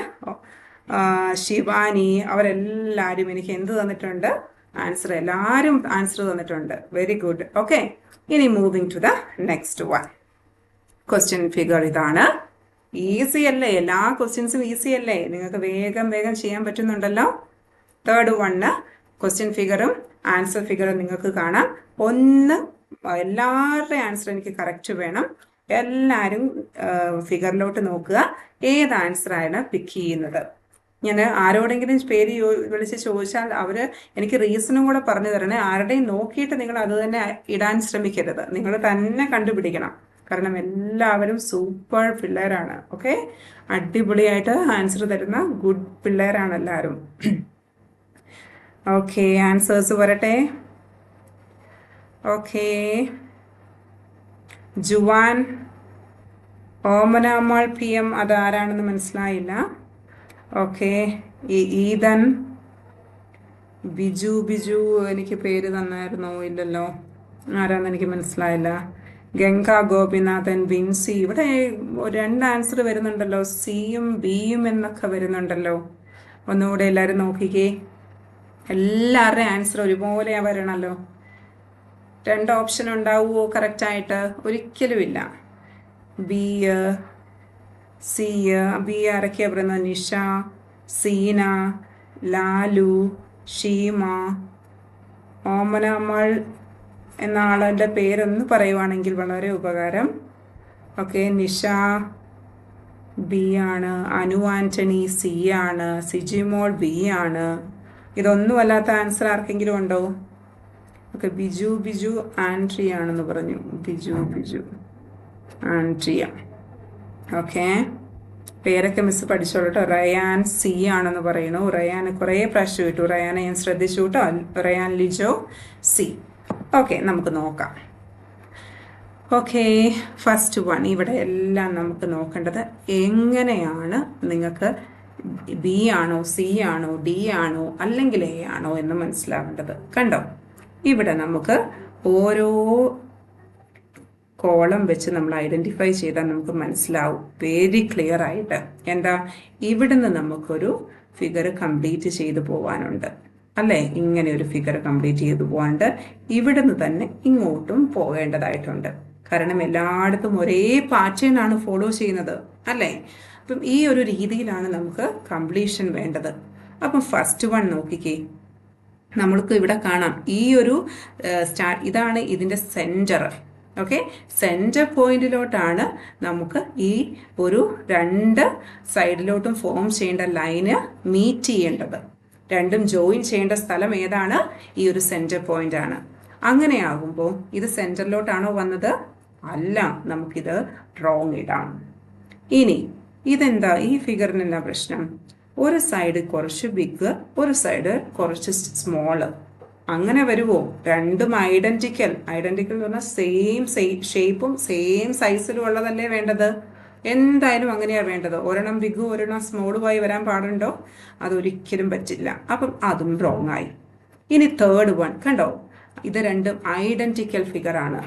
Speaker 1: ശിവാനി, അവരെല്ലാവരും എനിക്ക് എന്ത് തന്നിട്ടുണ്ട്? ആൻസർ. എല്ലാവരും ആൻസർ തന്നിട്ടുണ്ട്. Very good. ഓക്കെ, ഇനി moving to the next one. Question figure ഇതാണ്. ഈസി അല്ലേ? എല്ലാ ക്വസ്റ്റ്യൻസും ഈസി അല്ലേ? നിങ്ങൾക്ക് വേഗം ചെയ്യാൻ പറ്റുന്നുണ്ടല്ലോ. തേർഡ് വണ്ണ് ക്വസ്റ്റ്യൻ ഫിഗറും ആൻസർ ഫിഗറും നിങ്ങൾക്ക് കാണാം. ഒന്ന് എല്ലാവരുടെയും ആൻസർ എനിക്ക് കറക്റ്റ് വേണം. എല്ലാവരും ഫിഗറിലോട്ട് നോക്കുക. ഏത് ആൻസറാണ് പിക്ക് ചെയ്യുന്നത്? ഞാൻ ആരോടെങ്കിലും പേര് വിളിച്ച് ചോദിച്ചാൽ അവർ എനിക്ക് റീസണും കൂടെ പറഞ്ഞു തരണേ. ആരുടെയും നോക്കിയിട്ട് നിങ്ങൾ അത് തന്നെ ഇടാൻ ശ്രമിക്കരുത്. നിങ്ങൾ തന്നെ കണ്ടുപിടിക്കണം. കാരണം എല്ലാവരും സൂപ്പർ പിള്ളേരാണ്. ഓക്കെ, അടിപൊളിയായിട്ട് ആൻസർ തരുന്ന ഗുഡ് പിള്ളേരാണ് എല്ലാവരും. ഓക്കെ, ആൻസേഴ്സ് വരട്ടെ. ഓക്കെ, ജുവാൻ, ഓമനാമാൾ PM, അതാരാണെന്ന് മനസ്സിലായില്ല. ഓക്കെ, ഈദൻ, ബിജു, എനിക്ക് പേര് തന്നായിരുന്നോ? ഇല്ലല്ലോ, ആരാന്ന് എനിക്ക് മനസ്സിലായില്ല. ഗംഗ ഗോപിനാഥൻ, വിൻസി. ഇവിടെ 2 ആൻസർ വരുന്നുണ്ടല്ലോ, സിയും ബിയും എന്നൊക്കെ വരുന്നുണ്ടല്ലോ. ഒന്നുകൂടെ എല്ലാവരും നോക്കിക്കേ. എല്ലാവരുടെയും ആൻസർ ഒരുപോലെ വരണമല്ലോ. 2 ഓപ്ഷൻ ഉണ്ടാവുമോ കറക്റ്റായിട്ട്? ഒരിക്കലുമില്ല. ബി, സി, ബി ആരൊക്കെയാണ് പറയുന്നത്? നിഷ, സീന, ലാലു, ഷീമ, ഓമനാമൾ എന്ന ആളുടെ പേരൊന്ന് പറയുവാണെങ്കിൽ വളരെ ഉപകാരം. ഓക്കെ, നിഷ ബി ആണ്, അനു ആൻ്റണി സി ആണ്, സിജിമോൾ ബി ആണ്. ഇതൊന്നും അല്ലാത്ത ആൻസർ ആർക്കെങ്കിലും ഉണ്ടോ? ഓക്കെ, ബിജു ആൻഡ്രിയ ആണെന്ന് പറഞ്ഞു. ബിജു ആൻഡ്രിയ. ഓക്കെ, പേരൊക്കെ മിസ് പഠിച്ചോളൂ കേട്ടോ. റയാൻ സി ആണെന്ന് പറയുന്നു. റയാൻ കുറേ പ്രാവശ്യം കിട്ടു. റയാനെ ഞാൻ ശ്രദ്ധിച്ചു കേട്ടോ. Ryan Lijo C. ഓക്കെ, നമുക്ക് നോക്കാം. Okay, first one. ഇവിടെ എല്ലാം നമുക്ക് നോക്കേണ്ടത് എങ്ങനെയാണ് നിങ്ങൾക്ക് ബി ആണോ, സി ആണോ, ഡി ആണോ, അല്ലെങ്കിൽ എ ആണോ എന്ന് മനസ്സിലാവേണ്ടത്. കണ്ടോ, ഇവിടെ നമുക്ക് ഓരോ കോളം വെച്ച് നമ്മൾ ഐഡൻറ്റിഫൈ ചെയ്താൽ നമുക്ക് മനസ്സിലാവും വെരി ക്ലിയർ ആയിട്ട്. എന്താ, ഇവിടുന്ന് നമുക്കൊരു ഫിഗർ കംപ്ലീറ്റ് ചെയ്തു പോകാനുണ്ട് അല്ലേ? ഇങ്ങനെ ഒരു ഫിഗർ കംപ്ലീറ്റ് ചെയ്തു പോകാണ്ട് ഇവിടുന്ന് തന്നെ ഇങ്ങോട്ടും പോകേണ്ടതായിട്ടുണ്ട്. കാരണം എല്ലായിടത്തും ഒരേ പാറ്റേൺ ആണ് ഫോളോ ചെയ്യുന്നത് അല്ലേ? അപ്പം ഈ ഒരു രീതിയിലാണ് നമുക്ക് കംപ്ലീഷൻ വേണ്ടത്. അപ്പം ഫസ്റ്റ് വൺ നോക്കിക്കേ. നമ്മൾക്ക് ഇവിടെ കാണാം ഈ ഒരു ഇതാണ് ഇതിൻ്റെ സെൻറ്റർ. ഓക്കെ, സെൻറ്റർ പോയിന്റിലോട്ടാണ് നമുക്ക് ഈ ഒരു 2 സൈഡിലോട്ടും ഫോം ചെയ്യേണ്ട ലൈന് മീറ്റ് ചെയ്യേണ്ടത്. രണ്ടും ജോയിൻ ചെയ്യേണ്ട സ്ഥലം ഏതാണ്? ഈ ഒരു സെൻറ്റർ പോയിന്റ് ആണ്. അങ്ങനെയാകുമ്പോൾ ഇത് സെൻറ്ററിലോട്ടാണോ വന്നത്? അല്ല, നമുക്കിത് റോങ് ഇടാം. ഇനി ഇതെന്താ, ഈ ഫിഗറിന് എന്താ പ്രശ്നം? ഒരു സൈഡ് കുറച്ച് ബിഗ്, ഒരു സൈഡ് കുറച്ച് സ്മോള്. അങ്ങനെ വരുമോ? രണ്ടും ഐഡൻറ്റിക്കൽ എന്ന് പറഞ്ഞാൽ സെയിം ഷേപ്പും സെയിം സൈസിലും ഉള്ളതല്ലേ വേണ്ടത്? എന്തായാലും അങ്ങനെയാണ് വേണ്ടത്. ഒരെണ്ണം ബിഗും ഒരെണ്ണം സ്മോളുമായി വരാൻ പാടുണ്ടോ? അതൊരിക്കലും പറ്റില്ല. അപ്പം അതും റോങ് ആയി. ഇനി തേർഡ് വൺ കണ്ടോ, ഇത് രണ്ടും ഐഡൻറ്റിക്കൽ ഫിഗർ ആണ്.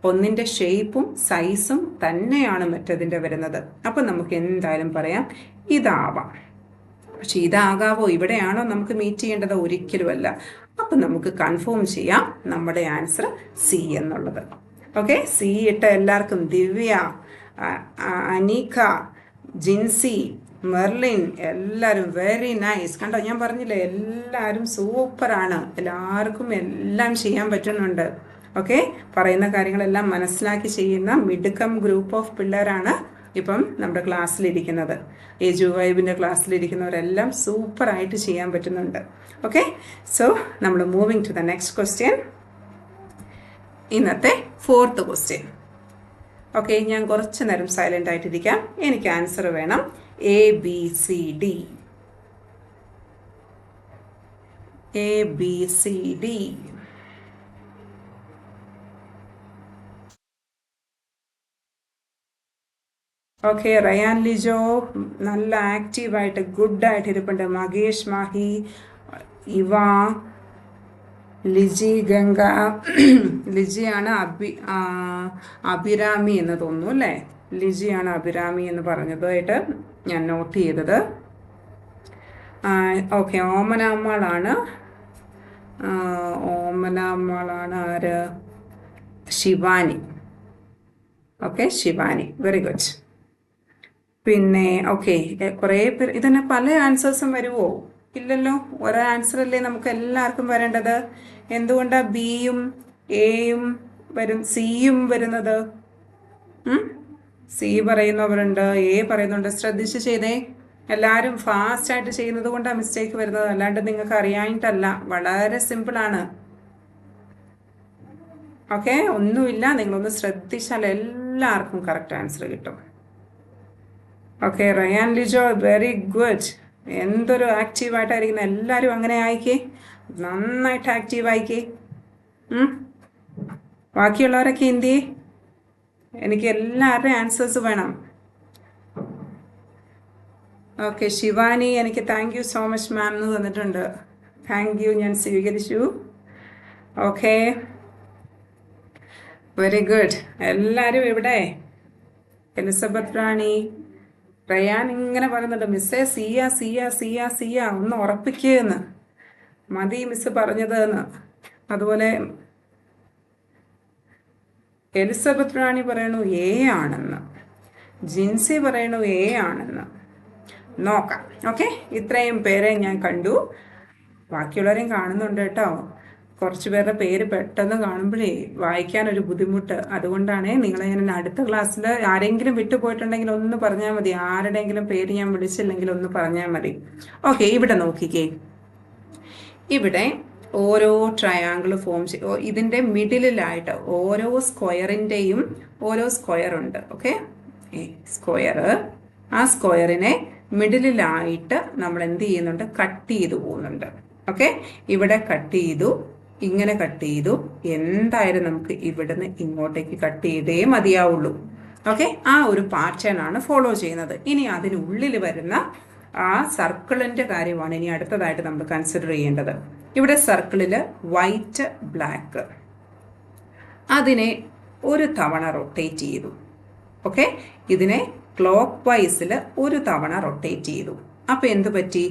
Speaker 1: ഒന്നിൻ്റെ ഷേപ്പും സൈസും തന്നെയാണ് മറ്റതിൻ്റെ വരുന്നത്. അപ്പം നമുക്ക് എന്തായാലും പറയാം ഇതാവാം. പക്ഷെ ഇതാകാവോ? ഇവിടെയാണോ നമുക്ക് മീറ്റ് ചെയ്യേണ്ടത്? ഒരിക്കലുമല്ല. അപ്പം നമുക്ക് കൺഫേം ചെയ്യാം നമ്മുടെ ആൻസർ സി എന്നുള്ളത്. ഓക്കെ, സി ഇട്ട എല്ലാവർക്കും ദിവ്യ, അനീക, ജിൻസി, മെർലിൻ എല്ലാവരും വെരി നൈസ്. കണ്ടോ, ഞാൻ പറഞ്ഞില്ലേ എല്ലാവരും സൂപ്പറാണ്. എല്ലാവർക്കും എല്ലാം ചെയ്യാൻ പറ്റുന്നുണ്ട്. ഓക്കെ, പറയുന്ന കാര്യങ്ങളെല്ലാം മനസ്സിലാക്കി ചെയ്യുന്ന മിടുക്കം ഗ്രൂപ്പ് ഓഫ് പിള്ളേരാണ് ഇപ്പം നമ്മുടെ ക്ലാസ്സിലിരിക്കുന്നത്. എജു വൈബിൻ്റെ ക്ലാസ്സിലിരിക്കുന്നവരെല്ലാം സൂപ്പറായിട്ട് ചെയ്യാൻ പറ്റുന്നുണ്ട്. ഓക്കെ, സോ നമ്മൾ moving to the next question. ഇന്നത്തെ 4th ക്വസ്റ്റ്യൻ. ഓക്കെ, ഞാൻ കുറച്ച് നേരം സൈലൻ്റ് ആയിട്ടിരിക്കാം. എനിക്ക് ആൻസർ വേണം. ABCD. ഓക്കെ, റയാൻ ലിജോ നല്ല ആക്റ്റീവായിട്ട് ഗുഡായിട്ട് ഇരിപ്പുണ്ട്. മകേഷ് മാഹി, ഇവ, ലിജി ഗംഗ, ലിജിയാണ് അഭിരാമി എന്ന് തോന്നുന്നു അല്ലേ? ലിജിയാണ് അഭിരാമി എന്ന് പറഞ്ഞതായിട്ട് ഞാൻ നോട്ട് ചെയ്തത്. ഓക്കെ, ഓമനാമ്മളാണ് ആര്? Shivani. Okay, Shivani, very good. പിന്നെ ഓക്കെ, കുറേ പേർ ഇതന്നെ പല ആൻസേഴ്സും വരുമോ? ഇല്ലല്ലോ, ഒരേ ആൻസർ അല്ലേ നമുക്ക് എല്ലാവർക്കും വരേണ്ടത്. എന്തുകൊണ്ടാണ് ബിയും എയും സിയും വരുന്നത്? സി പറയുന്നവരുണ്ട്, എ പറയുന്നുണ്ട്. ശ്രദ്ധിച്ച് ചെയ്തേ. എല്ലാവരും ഫാസ്റ്റായിട്ട് ചെയ്യുന്നത് കൊണ്ടാണ് മിസ്റ്റേക്ക് വരുന്നത്, അല്ലാണ്ട് നിങ്ങൾക്ക് അറിയാനിട്ടല്ല. വളരെ സിമ്പിളാണ്. ഓക്കെ, ഒന്നുമില്ല, നിങ്ങളൊന്ന് ശ്രദ്ധിച്ചാൽ എല്ലാവർക്കും കറക്റ്റ് ആൻസർ കിട്ടും. Okay, Ryan Lijo very good. എന്തൊരു ആക്റ്റീവായിട്ടായിരിക്കുന്ന എല്ലാവരും അങ്ങനെ ആയിക്കേ, നന്നായിട്ട് ആക്റ്റീവ് ആയിക്കേ. ബാക്കിയുള്ളവരൊക്കെ എന്ത് ചെയ്യേ? എനിക്ക് എല്ലാവരുടെയും ആൻസേഴ്സ് വേണം. ഓക്കെ, ശിവാനി എനിക്ക് thank you so much ma'am എന്ന് തന്നിട്ടുണ്ട്. താങ്ക് യു, ഞാൻ സ്വീകരിച്ചു. Okay, very good. എല്ലാവരും ഇവിടെ. എലിസബത്ത് റാണി, റയാൻ ഇങ്ങനെ പറയുന്നുണ്ട്, മിസ്സേ സിയ ഒന്ന് ഉറപ്പിക്കുകയെന്ന്. മതി മിസ് പറഞ്ഞത് എന്ന്. അതുപോലെ എലിസബത്ത് റാണി പറയണു എ ആണെന്ന്, ജിൻസി പറയണു എ ആണെന്ന്. നോക്കാം. ഓക്കെ, ഇത്രയും പേരെ ഞാൻ കണ്ടു. ബാക്കിയുള്ളവരെയും കാണുന്നുണ്ട് കേട്ടോ. കുറച്ച് പേരുടെ പേര് പെട്ടെന്ന് കാണുമ്പോഴേ വായിക്കാനൊരു ബുദ്ധിമുട്ട്. അതുകൊണ്ടാണ് നിങ്ങളെ ഞാൻ അടുത്ത ക്ലാസ്സിൽ ആരെങ്കിലും വിട്ടുപോയിട്ടുണ്ടെങ്കിൽ ഒന്ന് പറഞ്ഞാൽ മതി. ആരുടെയെങ്കിലും പേര് ഞാൻ വിളിച്ചില്ലെങ്കിൽ ഒന്ന് പറഞ്ഞാൽ മതി. ഓക്കെ, ഇവിടെ നോക്കിക്കേ. ഇവിടെ ഓരോ ട്രയാങ്കിൾ ഫോം ഇതിൻ്റെ മിഡിലായിട്ട് ഓരോ സ്ക്വയറിൻ്റെയും ഓരോ സ്ക്വയർ ഉണ്ട്. ഓക്കെ, സ്ക്വയർ, ആ സ്ക്വയറിനെ മിഡിലായിട്ട് നമ്മൾ എന്ത് ചെയ്യുന്നുണ്ട്? കട്ട് ചെയ്തു പോകുന്നുണ്ട്. ഓക്കെ, ഇവിടെ കട്ട് ചെയ്തു, ഇങ്ങനെ കട്ട് ചെയ്തു. എന്തായാലും നമുക്ക് ഇവിടുന്ന് ഇങ്ങോട്ടേക്ക് കട്ട് ചെയ്തേ മതിയാവുള്ളൂ. ഓക്കെ, ആ ഒരു പാറ്റേൺ ആണ് ഫോളോ ചെയ്യുന്നത്. ഇനി അതിനുള്ളിൽ വരുന്ന ആ സർക്കിളിൻ്റെ കാര്യമാണ് ഇനി അടുത്തതായിട്ട് നമ്മൾ കൺസിഡർ ചെയ്യേണ്ടത്. ഇവിടെ സർക്കിളിൽ വൈറ്റ് ബ്ലാക്ക്, അതിനെ ഒരു തവണ റൊട്ടേറ്റ് ചെയ്തു. ഓക്കെ, ഇതിനെ ക്ലോക്ക് വൈസിൽ ഒരു തവണ റൊട്ടേറ്റ് ചെയ്തു. അപ്പോൾ എന്ത് പറ്റി?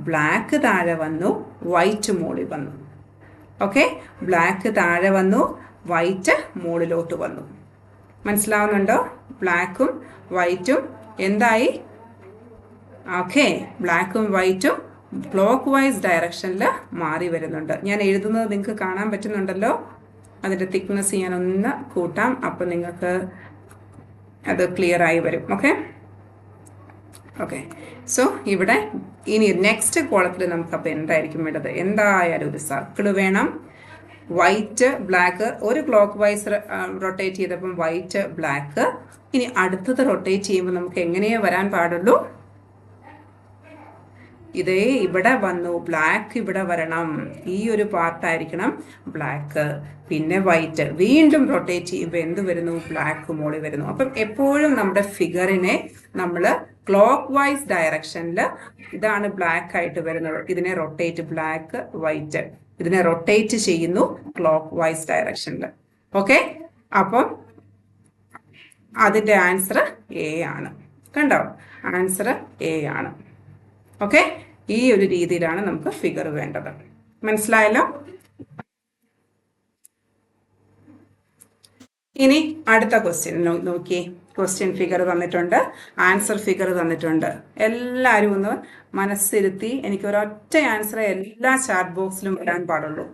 Speaker 1: ബ്ലാക്ക് താഴെ വന്നു, വൈറ്റ് മുകളിൽ വന്നു. ഓക്കെ, ബ്ലാക്ക് താഴെ വന്നു, വൈറ്റ് മുകളിലോട്ട് വന്നു. മനസ്സിലാവുന്നുണ്ടോ? ബ്ലാക്കും വൈറ്റും എന്തായി? ഓക്കെ, ബ്ലാക്കും വൈറ്റും ക്ലോക്ക് വൈസ് ഡയറക്ഷനിൽ മാറി വരുന്നുണ്ട്. ഞാൻ എഴുതുന്നത് നിങ്ങൾക്ക് കാണാൻ പറ്റുന്നുണ്ടല്ലോ. അതിൻ്റെ തിക്നെസ് ഞാനൊന്ന് കൂട്ടാം, അപ്പോൾ നിങ്ങൾക്ക് അത് ക്ലിയർ ആയി വരും. ഓക്കെ ഓക്കെ സോ ഇവിടെ ഇനി നെക്സ്റ്റ് കോളത്തിൽ നമുക്കപ്പോൾ എന്തായിരിക്കും വേണ്ടത്? എന്തായാലും ഒരു സർക്കിൾ വേണം. വൈറ്റ് ബ്ലാക്ക് ഒരു ക്ലോക്ക് വൈസ് റൊട്ടേറ്റ് ചെയ്തപ്പം വൈറ്റ് ബ്ലാക്ക്. ഇനി അടുത്തത് റൊട്ടേറ്റ് ചെയ്യുമ്പോൾ നമുക്ക് എങ്ങനെയേ വരാൻ പാടുള്ളൂ? ഇതേ ഇവിടെ വന്നു, ബ്ലാക്ക് ഇവിടെ വരണം, ഈ ഒരു പാർട്ടായിരിക്കണം ബ്ലാക്ക്. പിന്നെ വൈറ്റ്, വീണ്ടും റൊട്ടേറ്റ് ചെയ്യുമ്പോൾ എന്ത് വരുന്നു? ബ്ലാക്ക് മോളിൽ വരുന്നു. അപ്പം എപ്പോഴും നമ്മുടെ ഫിഗറിനെ നമ്മൾ ക്ലോക്ക് വൈസ് ഡയറക്ഷനിൽ, ഇതാണ് ബ്ലാക്ക് ആയിട്ട് വരുന്നത്, ഇതിനെ റൊട്ടേറ്റ്, ബ്ലാക്ക് വൈറ്റ്, ഇതിനെ റൊട്ടേറ്റ് ചെയ്യുന്നു ക്ലോക്ക് വൈസ് ഡയറക്ഷനിൽ. ഓക്കെ, അപ്പം അതിൻ്റെ ആൻസർ എ ആണ്. കണ്ടോ? ആൻസർ എ ആണ്. ഓക്കെ, ഈ ഒരു രീതിയിലാണ് നമുക്ക് ഫിഗർ വേണ്ടത്. മനസ്സിലായല്ലോ? ഇനി അടുത്ത ക്വസ്റ്റ്യൻ നോക്കിയേ. ക്വസ്റ്റ്യൻ ഫിഗർ തന്നിട്ടുണ്ട്, ആൻസർ ഫിഗർ തന്നിട്ടുണ്ട്. എല്ലാവരും ഒന്ന് മനസ്സിരുത്തി, എനിക്ക് ഒരൊറ്റ ആൻസർ എല്ലാ ചാറ്റ് ബോക്സിലും വരാൻ പാടുള്ളൂ.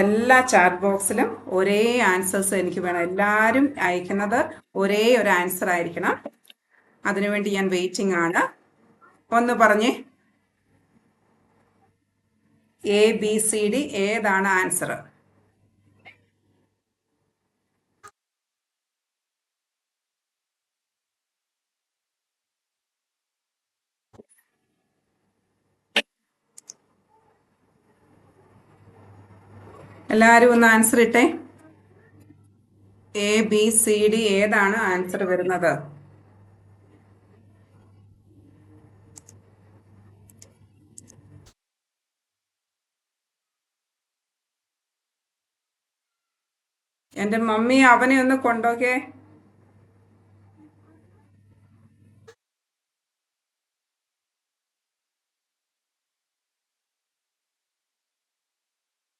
Speaker 1: എല്ലാ ചാറ്റ് ബോക്സിലും ഒരേ ആൻസേഴ്സ് എനിക്ക് വേണം. എല്ലാവരും അയക്കുന്നത് ഒരേ ഒരു ആൻസർ ആയിരിക്കണം. അതിനുവേണ്ടി ഞാൻ വെയിറ്റിംഗ് ആണ്. ഒന്ന് പറഞ്ഞേ, ABCD ഏതാണ് ആൻസർ? എല്ലാവരും ഒന്ന് ആൻസർ ഇട്ടേ. ABCD ഏതാണ് ആൻസർ വരുന്നത്? എൻ്റെ മമ്മി അവനെ ഒന്ന് കൊണ്ടോക്കേ.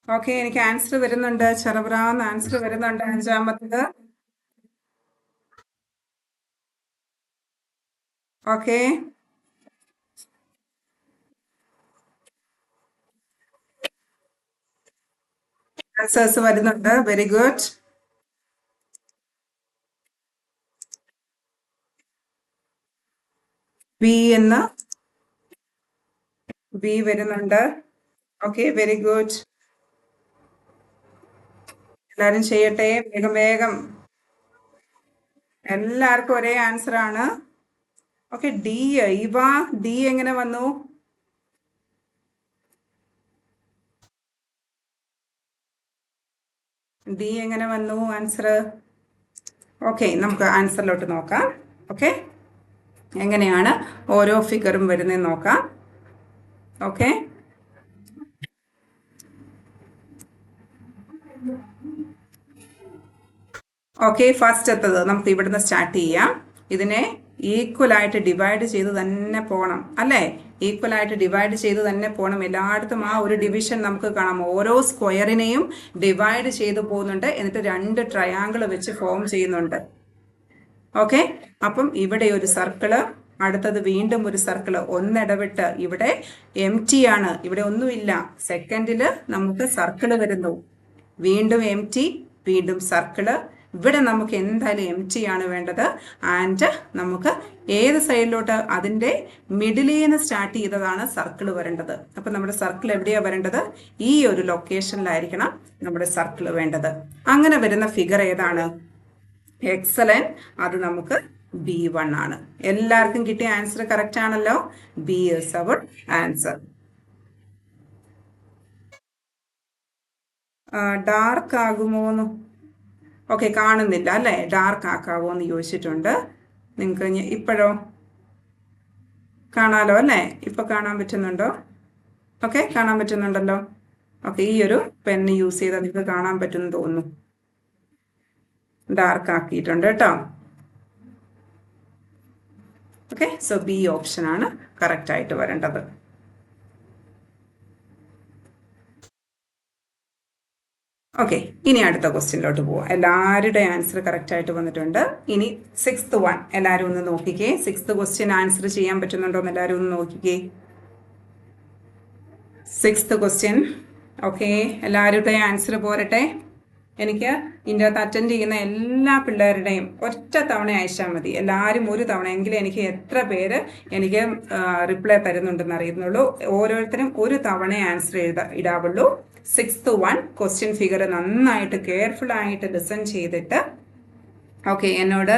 Speaker 1: ഓക്കെ, എനിക്ക് ആൻസർ വരുന്നുണ്ട്. ചെറുപ്രാന്ന് ആൻസർ വരുന്നുണ്ട്. അഞ്ചാമത്തത്. ഓക്കെ, ആൻസേഴ്സ് വരുന്നുണ്ട്. Very good. ബി വരുന്നുണ്ട്. Okay, very good. എല്ലാരും ചെയ്യട്ടെ, വേഗം വേഗം. എല്ലാവർക്കും ഒരേ ആൻസർ ആണ്. Okay, D. ഡി എങ്ങനെ വന്നു? ഡി എങ്ങനെ വന്നു ആൻസർ? ഓക്കെ, നമുക്ക് ആൻസറിലോട്ട് നോക്കാം. ഓക്കെ, എങ്ങനെയാണ് ഓരോ ഫിഗറും വരുന്നതെന്ന് നോക്കാം. ഓക്കെ, ഓക്കെ, ഫസ്റ്റത്തത് നമുക്ക് ഇവിടുന്ന് സ്റ്റാർട്ട് ചെയ്യാം. ഇതിനെ ഈക്വലായിട്ട് ഡിവൈഡ് ചെയ്ത് തന്നെ പോകണം, അല്ലേ? ഈക്വലായിട്ട് ഡിവൈഡ് ചെയ്ത് തന്നെ പോകണം. എല്ലായിടത്തും ആ ഒരു ഡിവിഷൻ നമുക്ക് കാണാം. ഓരോ സ്ക്വയറിനെയും ഡിവൈഡ് ചെയ്ത് പോകുന്നുണ്ട്, എന്നിട്ട് 2 ട്രയാങ്കിൾ വെച്ച് ഫോം ചെയ്യുന്നുണ്ട്. ഓക്കെ, അപ്പം ഇവിടെ ഒരു സർക്കിള്, അടുത്തത് വീണ്ടും ഒരു സർക്കിള്, ഒന്നിടവിട്ട് ഇവിടെ എം ടി ആണ്, ഇവിടെ ഒന്നുമില്ല. സെക്കൻഡില് നമുക്ക് സർക്കിള് വരുന്നു, വീണ്ടും എം ടി, വീണ്ടും സർക്കിള്. ഇവിടെ നമുക്ക് എന്തായാലും എം ടി ആണ് വേണ്ടത്. ആൻഡ് നമുക്ക് ഏത് സൈഡിലോട്ട്? അതിൻ്റെ മിഡിലിൽ നിന്ന് സ്റ്റാർട്ട് ചെയ്തതാണ് സർക്കിൾ വരേണ്ടത്. അപ്പം നമ്മുടെ സർക്കിൾ എവിടെയാണ് വരേണ്ടത്? ഈ ഒരു ലൊക്കേഷനിലായിരിക്കണം നമ്മുടെ സർക്കിൾ വേണ്ടത്. അങ്ങനെ വരുന്ന ഫിഗർ ഏതാണ്? എക്സലന്റ്. അത് നമുക്ക് B1 ആണ്. എല്ലാവർക്കും കിട്ടിയ ആൻസർ കറക്റ്റ് ആണല്ലോ. B is our answer. Dark ആകുമോന്ന്? ഓക്കെ, കാണുന്നില്ല അല്ലേ? ഡാർക്ക് ആക്കാവോ എന്ന് ചോദിച്ചിട്ടുണ്ട്. നിങ്ങൾക്ക് ഇപ്പോഴോ കാണാലോ അല്ലേ? ഇപ്പൊ കാണാൻ പറ്റുന്നുണ്ടോ? ഓക്കെ, കാണാൻ പറ്റുന്നുണ്ടല്ലോ. ഓക്കെ, ഈ ഒരു പെന്ന് യൂസ് ചെയ്താൽ നിങ്ങൾക്ക് കാണാൻ പറ്റുമെന്ന് തോന്നുന്നു. ഡാർക്ക് ആക്കിയിട്ടുണ്ട് കേട്ടോ. ഓക്കെ, സോ ബി ഓപ്ഷൻ ആണ് കറക്റ്റ് ആയിട്ട് വരേണ്ടത്. ഓക്കെ, ഇനി അടുത്ത ക്വസ്റ്റ്യനിലോട്ട് പോവാം. എല്ലാവരുടെ ആൻസർ കറക്റ്റ് ആയിട്ട് വന്നിട്ടുണ്ട്. ഇനി 6th one എല്ലാവരും ഒന്ന് നോക്കിക്കേ. 6th ക്വസ്റ്റ്യൻ ആൻസർ ചെയ്യാൻ പറ്റുന്നുണ്ടോ എന്ന് എല്ലാവരും ഒന്ന് നോക്കിക്കേ. 6th question. ഓക്കെ, എല്ലാവരുടെ ആൻസർ പോരട്ടെ. എനിക്ക് ഇതിൻ്റെ അകത്ത് അറ്റൻഡ് ചെയ്യുന്ന എല്ലാ പിള്ളേരുടെയും ഒറ്റ തവണ അയച്ചാൽ മതി. എല്ലാവരും ഒരു തവണ എങ്കിലും എനിക്ക് എത്ര പേര് എനിക്ക് റിപ്ലൈ തരുന്നുണ്ടെന്ന് അറിയുന്നുള്ളൂ. ഓരോരുത്തരും ഒരു തവണ ആൻസർ ഇടാവുള്ളൂ. 6th one ക്വസ്റ്റ്യൻ ഫിഗർ നന്നായിട്ട് കെയർഫുൾ ആയിട്ട് ലിസൺ ചെയ്തിട്ട് ഓക്കെ, എന്നോട്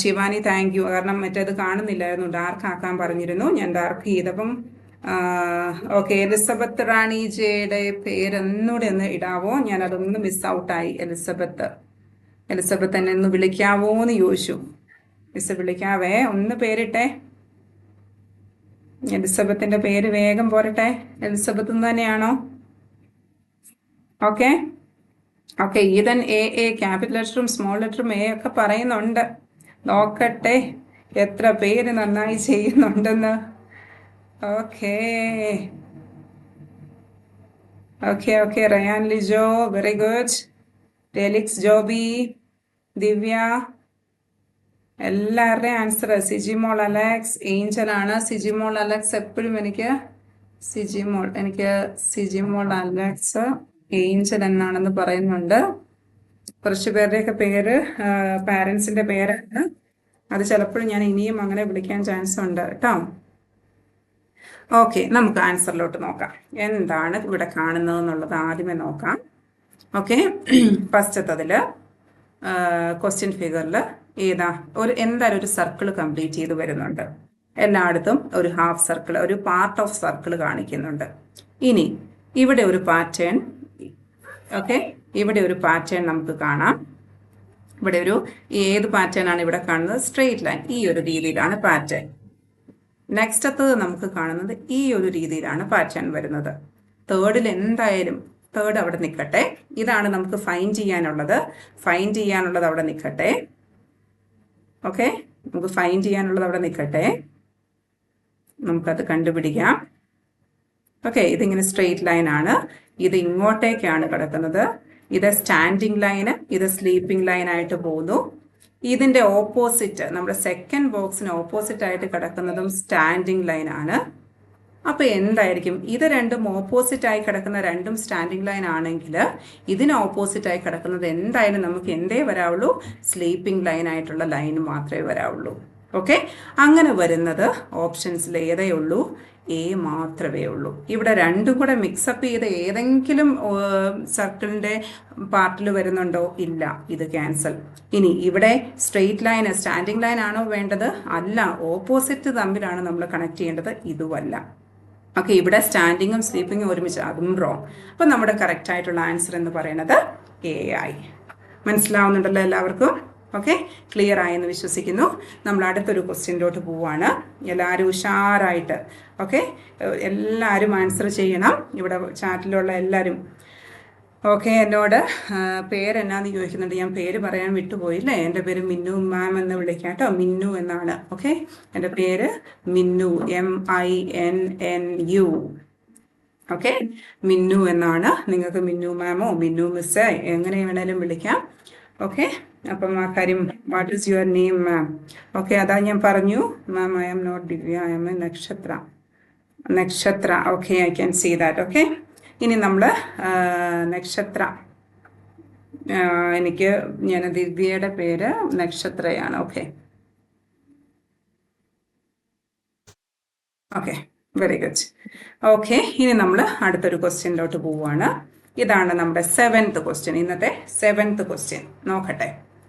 Speaker 1: ശിവാനി താങ്ക് യു. കാരണം മറ്റേത് കാണുന്നില്ലായിരുന്നു, ഡാർക്ക് ആക്കാൻ പറഞ്ഞിരുന്നു, ഞാൻ ഡാർക്ക് ചെയ്തപ്പം. ഓക്കെ, എലിസബത്ത് റാണി ജെയുടെ പേരൊന്നുകൂടെ ഒന്ന് ഇടാവോ? ഞാൻ അതൊന്ന് മിസ് ഔട്ടായി. എലിസബത്ത് എന്നെ ഒന്ന് വിളിക്കാവോ എന്ന് ചോദിച്ചു. മിസ് വിളിക്കാവേ, ഒന്ന് പേരിട്ടെ. എലിസബത്തിന്റെ പേര് വേഗം പോരട്ടെ. എലിസബത്ത് തന്നെയാണോ? Okay okay, Ethan A capital ലെറ്ററും സ്മോൾ ലെറ്ററും എ ഒക്കെ പറയുന്നുണ്ട്. നോക്കട്ടെ എത്ര പേര് നന്നായി ചെയ്യുന്നുണ്ടെന്ന്. Okay okay okay, Ryan Lijo very good. ഡെലിക്സ് ജോബി, ദിവ്യ, എല്ലാവരുടെയും ആൻസർ. സിജിമോൾ അലക്സ്, ഏഞ്ചൽ ആണ്. സിജിമോൾ അലക്സ് എപ്പോഴും എനിക്ക് സിജിമോൾ അലക്സ് ഏഞ്ചൽ എന്നാണെന്ന് പറയുന്നുണ്ട്. കുറച്ച് പേരുടെയൊക്കെ പേര് പാരൻസിന്റെ പേരാണ്. അത് ചിലപ്പോഴും ഞാൻ ഇനിയും അങ്ങനെ വിളിക്കാൻ ചാൻസ് ഉണ്ട് കേട്ടോ. ഓക്കെ, നമുക്ക് ആൻസറിലോട്ട് നോക്കാം. എന്താണ് ഇവിടെ കാണുന്നത് എന്നുള്ളത് ആദ്യമേ നോക്കാം. ഓക്കെ, ഫസ്റ്റത്തതിൽ ക്വസ്റ്റ്യൻ ഫിഗറിൽ എന്തായാലും ഒരു സർക്കിൾ കംപ്ലീറ്റ് ചെയ്ത് വരുന്നുണ്ട്. എല്ലായിടത്തും ഒരു ഹാഫ് സർക്കിൾ, ഒരു പാർട്ട് ഓഫ് സർക്കിൾ കാണിക്കുന്നുണ്ട്. ഇനി ഇവിടെ ഒരു പാറ്റേൺ, ഓക്കെ, ഇവിടെ ഒരു പാറ്റേൺ നമുക്ക് കാണാം. ഇവിടെ ഏത് പാറ്റേൺ ആണ് ഇവിടെ കാണുന്നത്? Straight line. ഈ ഒരു രീതിയിലാണ് പാറ്റേൺ. നെക്സ്റ്റത്തത് നമുക്ക് കാണുന്നത് ഈ ഒരു രീതിയിലാണ് പാറ്റേൺ വരുന്നത്. തേർഡിൽ എന്തായാലും തേർഡ് അവിടെ നിൽക്കട്ടെ. ഇതാണ് നമുക്ക് ഫൈൻഡ് ചെയ്യാനുള്ളത് അവിടെ നിൽക്കട്ടെ. ഓക്കെ, നമുക്ക് ഫൈൻഡ് ചെയ്യാനുള്ളത് അവിടെ നിൽക്കട്ടെ. നമുക്കത് കണ്ടുപിടിക്കാം. ഓക്കെ, ഇതിങ്ങനെ സ്ട്രെയിറ്റ് ലൈൻ ആണ്. ഇത് ഇങ്ങോട്ടേക്കാണ് കിടക്കുന്നത്. ഇത് സ്റ്റാൻഡിങ് ലൈന്, ഇത് സ്ലീപ്പിംഗ് ലൈൻ ആയിട്ട് പോകുന്നു. ഇതിന്റെ ഓപ്പോസിറ്റ്, നമ്മുടെ സെക്കൻഡ് ബോക്സിന് ഓപ്പോസിറ്റ് ആയിട്ട് കിടക്കുന്നതും സ്റ്റാൻഡിംഗ് ലൈൻ ആണ്. അപ്പൊ എന്തായിരിക്കും? ഇത് രണ്ടും ഓപ്പോസിറ്റ് ആയി കിടക്കുന്ന രണ്ടും സ്റ്റാൻഡിംഗ് ലൈൻ ആണെങ്കിൽ ഇതിന് ഓപ്പോസിറ്റ് ആയി കിടക്കുന്നത് എന്തായാലും നമുക്ക് എന്തേ വരാവുള്ളൂ? സ്ലീപ്പിംഗ് ലൈൻ ആയിട്ടുള്ള ലൈൻ മാത്രമേ വരാവുള്ളൂ. ഓക്കെ, അങ്ങനെ വരുന്നത് ഓപ്ഷൻസിൽ ഏതേ ഉള്ളൂ? എ മാത്രമേ ഉള്ളൂ. ഇവിടെ രണ്ടും കൂടെ മിക്സപ്പ് ചെയ്ത് ഏതെങ്കിലും സർക്കിളിന്റെ പാർട്ടിൽ വരുന്നുണ്ടോ? ഇല്ല, ഇത് ക്യാൻസൽ. ഇനി ഇവിടെ സ്ട്രെയിറ്റ് ലൈൻ, സ്റ്റാൻഡിംഗ് ലൈൻ ആണോ വേണ്ടത്? അല്ല, ഓപ്പോസിറ്റ് തമ്മിലാണ് നമ്മൾ കണക്ട് ചെയ്യേണ്ടത്. ഇതുമല്ല. ഓക്കെ, ഇവിടെ സ്റ്റാൻഡിങ്ങും സ്ലീപ്പിങ്ങും ഒരുമിച്ച്, അതും റോങ്. അപ്പം നമ്മുടെ കറക്റ്റ് ആയിട്ടുള്ള ആൻസർ എന്ന് പറയുന്നത് എ ആയി. മനസ്സിലാവുന്നുണ്ടല്ലോ എല്ലാവർക്കും? ഓക്കെ, ക്ലിയർ ആയെന്ന് വിശ്വസിക്കുന്നു. നമ്മൾ അടുത്തൊരു ക്വസ്റ്റ്യനിലോട്ട് പോവാണ്. എല്ലാവരും ഉഷാറായിട്ട്, ഓക്കെ, എല്ലാവരും ആൻസർ ചെയ്യണം. ഇവിടെ ചാറ്റിലുള്ള എല്ലാവരും. ഓക്കെ, എന്നോട് പേരെന്നാന്ന് ചോദിക്കുന്നുണ്ട്. ഞാൻ പേര് പറയാൻ വിട്ടുപോയില്ലേ. എൻ്റെ പേര് മിന്നു മാം എന്ന് വിളിക്കാം കേട്ടോ. മിന്നു എന്നാണ്. ഓക്കെ, എൻ്റെ പേര് മിന്നു, MINNU. ഓക്കെ, മിന്നു എന്നാണ്. നിങ്ങൾക്ക് മിന്നു മാമോ മിന്നു മിസ്സേ എങ്ങനെ വേണേലും വിളിക്കാം. ഓക്കെ, അപ്പം ആ കാര്യം, what is your name ma'am? Okay, അതാ ഞാൻ പറഞ്ഞു ma'am, I am not Divya, I am a Nakshatra. Okay, I can see that. Okay, ഇനി നമ്മൾ നക്ഷത്ര, ഞാൻ ദിവ്യയുടെ പേര് നക്ഷത്രയാണ്. Okay okay, very good. Okay, ഇനി നമ്മൾ അടുത്തൊരു ക്വസ്റ്റ്യനിലോട്ട് പോവുകയാണ്. ഇതാണ് നമ്മുടെ 7th ക്വസ്റ്റ്യൻ. ഇന്നത്തെ 7th ക്വസ്റ്റ്യൻ നോക്കട്ടെ.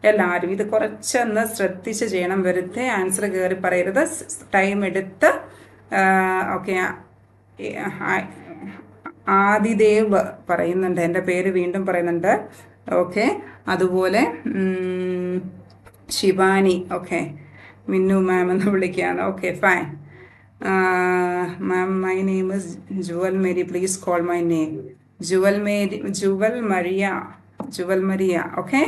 Speaker 1: എല്ലാവരും ഇത് കുറച്ചൊന്ന് ശ്രദ്ധിച്ച് ചെയ്യണം. വെറുതെ ആൻസർ കയറി പറയരുത്. ടൈം എടുത്ത്. ഓക്കെ, ആദിദേവ് പറയുന്നുണ്ട്, എൻ്റെ പേര് വീണ്ടും പറയുന്നുണ്ട്. ഓക്കെ, അതുപോലെ ശിവാനി. ഓക്കെ, മിന്നു മാം എന്ന് വിളിക്കുകയാണ്. Okay, fine. Ma'am, my name is Jewel Mary, please call my name. Jewel Maria. Okay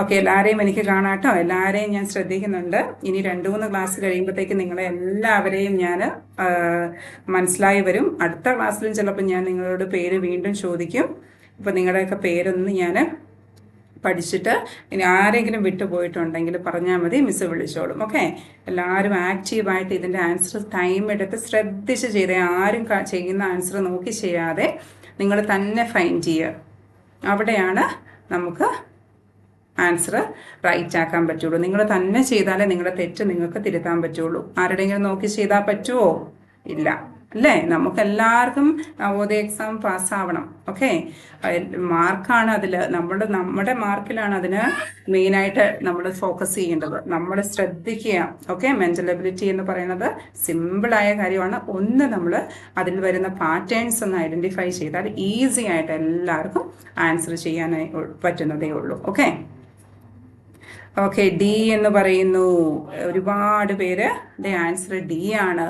Speaker 1: okay, എല്ലാവരെയും എനിക്ക് കാണാട്ടോ. എല്ലാവരെയും ഞാൻ ശ്രദ്ധിക്കുന്നുണ്ട്. ഇനി 2-3 ക്ലാസ് കഴിയുമ്പോഴത്തേക്ക് നിങ്ങളെ എല്ലാവരെയും ഞാൻ മനസ്സിലായി വരും. അടുത്ത ക്ലാസ്സിലും ചിലപ്പോൾ ഞാൻ നിങ്ങളോട് പേര് വീണ്ടും ചോദിക്കും. അപ്പോൾ നിങ്ങളുടെയൊക്കെ പേരൊന്ന് ഞാൻ പഠിച്ചിട്ട്, ഇനി ആരെങ്കിലും വിട്ടുപോയിട്ടുണ്ടെങ്കിൽ പറഞ്ഞാൽ മതി, മിസ് വിളിച്ചോളും. ഓക്കെ, എല്ലാവരും ആക്റ്റീവായിട്ട് ഇതിൻ്റെ ആൻസർ ടൈം എടുത്ത് ശ്രദ്ധിച്ച് ചെയ്തേ. ആരും ചെയ്യുന്ന ആൻസർ നോക്കി ചെയ്യാതെ നിങ്ങൾ തന്നെ ഫൈൻഡ് ചെയ്യുക. അവിടെയാണ് നമുക്ക് ആൻസർ റൈറ്റ് ആക്കാൻ പറ്റുള്ളൂ. നിങ്ങൾ തന്നെ ചെയ്താലേ നിങ്ങളുടെ തെറ്റ് നിങ്ങൾക്ക് തിരുത്താൻ പറ്റുള്ളൂ. ആരുടെയെങ്കിലും നോക്കി ചെയ്താൽ പറ്റുമോ? ഇല്ല. അല്ലേ? നമുക്കെല്ലാവർക്കും നവോദയ എക്സാം പാസ്സാവണം. ഓക്കെ, മാർക്കാണ് അതിൽ, നമ്മുടെ മാർക്കിലാണ് അതിന് മെയിനായിട്ട് നമ്മൾ ഫോക്കസ് ചെയ്യേണ്ടത്. നമ്മൾ ശ്രദ്ധിക്കുക. ഓക്കെ, മെൻ്റൽ എബിലിറ്റി എന്ന് പറയുന്നത് സിമ്പിളായ കാര്യമാണ്. ഒന്ന് നമ്മൾ അതിൽ വരുന്ന പാറ്റേൺസ് ഒന്ന് ഐഡൻറ്റിഫൈ ചെയ്താൽ ഈസി ആയിട്ട് എല്ലാവർക്കും ആൻസർ ചെയ്യാനായി പറ്റുന്നതേ ഉള്ളൂ. ഓക്കെ ഓക്കെ, ഡി എന്ന് പറയുന്നു. ഒരുപാട് പേര് ആൻസർ ഡി ആണ്.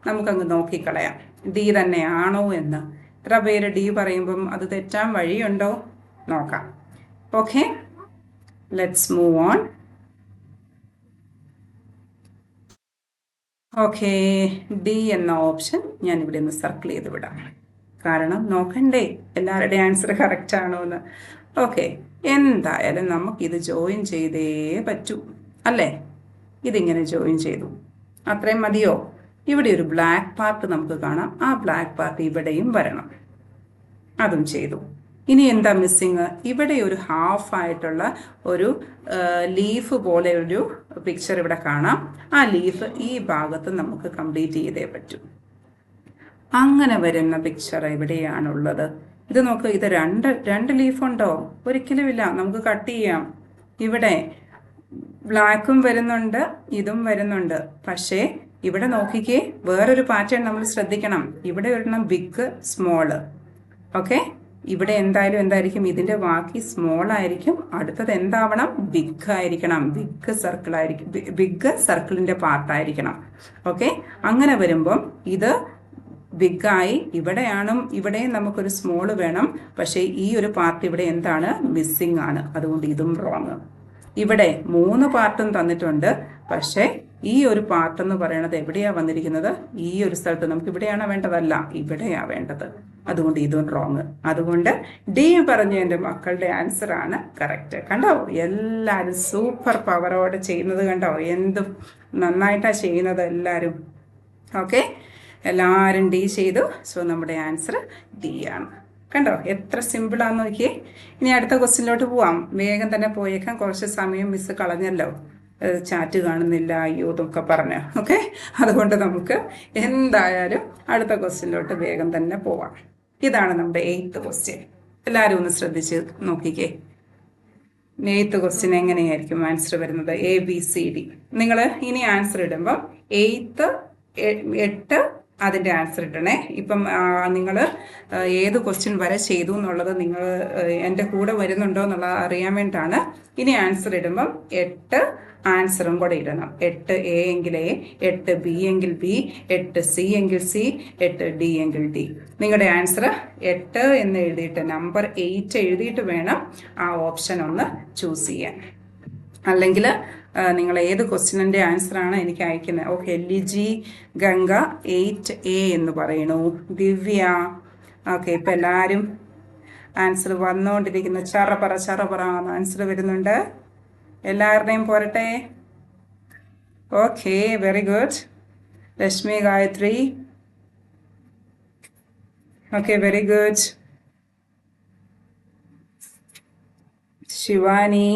Speaker 1: നമുക്കങ്ങ് നോക്കിക്കളയാം ഡി തന്നെയാണോ എന്ന്. എത്ര പേര് ഡി പറയുമ്പം അത് തെറ്റാൻ വഴിയുണ്ടോ നോക്കാം. Okay, let's move on. Okay, D എന്ന ഓപ്ഷൻ ഞാൻ ഇവിടെ ഒന്ന് സർക്കിൾ ചെയ്ത് വിടാം. കാരണം നോക്കണ്ടേ എല്ലാവരുടെയും ആൻസർ കറക്റ്റ് ആണോ എന്ന്. ഓക്കെ, എന്തായാലും നമുക്കിത് ജോയിൻ ചെയ്തേ പറ്റൂ അല്ലേ? ഇതിങ്ങനെ ജോയിൻ ചെയ്തു, അത്രയും മതിയോ? ഇവിടെ ഒരു ബ്ലാക്ക് പാർട്ട് നമുക്ക് കാണാം. ആ ബ്ലാക്ക് പാർട്ട് ഇവിടെയും വരണം. അതും ചെയ്തു. ഇനി എന്താ മിസ്സിങ്? ഇവിടെ ഒരു ഹാഫ് ആയിട്ടുള്ള ഒരു ലീഫ് പോലെ ഒരു പിക്ചർ ഇവിടെ കാണാം. ആ ലീഫ് ഈ ഭാഗത്ത് നമുക്ക് കംപ്ലീറ്റ് ചെയ്തേ പറ്റൂ. അങ്ങനെ വരുന്ന പിക്ചർ എവിടെയാണുള്ളത്? ഇത് നോക്ക്, ഇത് രണ്ട് ലീഫ് ഉണ്ടോ? ഒരിക്കലുമില്ല. നമുക്ക് കട്ട് ചെയ്യാം. ഇവിടെ ബ്ലാക്കും വരുന്നുണ്ട്, ഇതും വരുന്നുണ്ട്. പക്ഷേ ഇവിടെ നോക്കിക്കേ, വേറൊരു പാറ്റേൺ നമ്മൾ ശ്രദ്ധിക്കണം. ഇവിടെ ഒരെണ്ണം ബിഗ് സ്മോള്. ഓക്കെ, ഇവിടെ എന്തായിരിക്കും? ഇതിന്റെ ബാക്കി സ്മോൾ ആയിരിക്കും. അടുത്തത് എന്താവണം? ബിഗ് ആയിരിക്കണം. ബിഗ് സർക്കിൾ ആയിരിക്കും. ബിഗ് സർക്കിളിന്റെ പാർട്ടായിരിക്കണം. ഓക്കെ, അങ്ങനെ വരുമ്പം ഇത് ബിഗായി ഇവിടെയും നമുക്കൊരു സ്മോള് വേണം. പക്ഷേ ഈ ഒരു പാർട്ട് ഇവിടെ എന്താണ്? മിസ്സിംഗ് ആണ്. അതുകൊണ്ട് ഇതും റോങ്. ഇവിടെ 3 പാർട്ടും തന്നിട്ടുണ്ട്. പക്ഷേ ഈ ഒരു പാർട്ട് എന്ന് പറയുന്നത് എവിടെയാ വന്നിരിക്കുന്നത്? ഈ ഒരു സ്ഥലത്ത്. നമുക്ക് ഇവിടെയാണോ വേണ്ടതല്ല, ഇവിടെയാ വേണ്ടത്. അതുകൊണ്ട് ഇതും റോങ്. അതുകൊണ്ട് ഡി പറഞ്ഞ എൻ്റെ മക്കളുടെ ആൻസർ ആണ് കറക്റ്റ്. കണ്ടോ, എല്ലാവരും സൂപ്പർ പവറോടെ ചെയ്യുന്നത് കണ്ടോ? എന്തും നന്നായിട്ടാണ് ചെയ്യുന്നത് എല്ലാവരും. ഓക്കെ, എല്ലാവരും ഡി ചെയ്തു. സോ നമ്മുടെ ആൻസർ ഡി ആണ്. കണ്ടോ എത്ര സിമ്പിളാന്ന് നോക്കിയേ. ഇനി അടുത്ത ക്വസ്റ്റ്യനിലോട്ട് പോവാം. വേഗം തന്നെ പോയേക്കാം, കുറച്ച് സമയം മിസ് കളഞ്ഞല്ലോ. ചാറ്റ് കാണുന്നില്ല അയ്യോ എന്നൊക്കെ പറഞ്ഞ്. ഓക്കെ, അതുകൊണ്ട് നമുക്ക് എന്തായാലും അടുത്ത ക്വസ്റ്റ്യനിലോട്ട് വേഗം തന്നെ പോവാം. ഇതാണ് നമ്മുടെ 8th ക്വസ്റ്റ്യൻ. എല്ലാവരും ഒന്ന് ശ്രദ്ധിച്ച് നോക്കിക്കേ. 8th ക്വസ്റ്റ്യൻ എങ്ങനെയായിരിക്കും ആൻസർ വരുന്നത്? ABCD. നിങ്ങൾ ഇനി ആൻസർ ഇടുമ്പം 8 അതിൻ്റെ ആൻസർ ഇട്ടണേ. ഇപ്പം നിങ്ങൾ ഏത് ക്വസ്റ്റ്യൻ വരെ ചെയ്തു എന്നുള്ളത് നിങ്ങൾ എൻ്റെ കൂടെ വരുന്നുണ്ടോ എന്നുള്ളത് അറിയാൻ വേണ്ടിയിട്ടാണ്. ഇനി ആൻസർ ഇടുമ്പം 8 ആൻസറും കൂടെ ഇടണം. 8A എങ്കിൽ A, 8B എങ്കിൽ B, 8C എങ്കിൽ C, 8D എങ്കിൽ D. നിങ്ങളുടെ ആൻസർ 8 എന്ന് എഴുതിയിട്ട് നമ്പർ 8 എഴുതിയിട്ട് വേണം ആ ഓപ്ഷൻ ഒന്ന് ചൂസ് ചെയ്യാൻ. അല്ലെങ്കിൽ നിങ്ങൾ ഏത് ക്വസ്റ്റ്യനിൻ്റെ ആൻസറാണ് എനിക്ക് അയക്കുന്നത്. ഓക്കെ, LG ഗംഗ 8A എന്ന് പറയണു. ദിവ്യ. ഓക്കെ, ഇപ്പം എല്ലാവരും ആൻസർ വന്നുകൊണ്ടിരിക്കുന്നു. ചറപറ ആൻസർ വരുന്നുണ്ട്. എല്ലാവരുടെയും പോരട്ടെ. Okay, very good. Lakshmi Gayathri. Okay, very good. Shivani.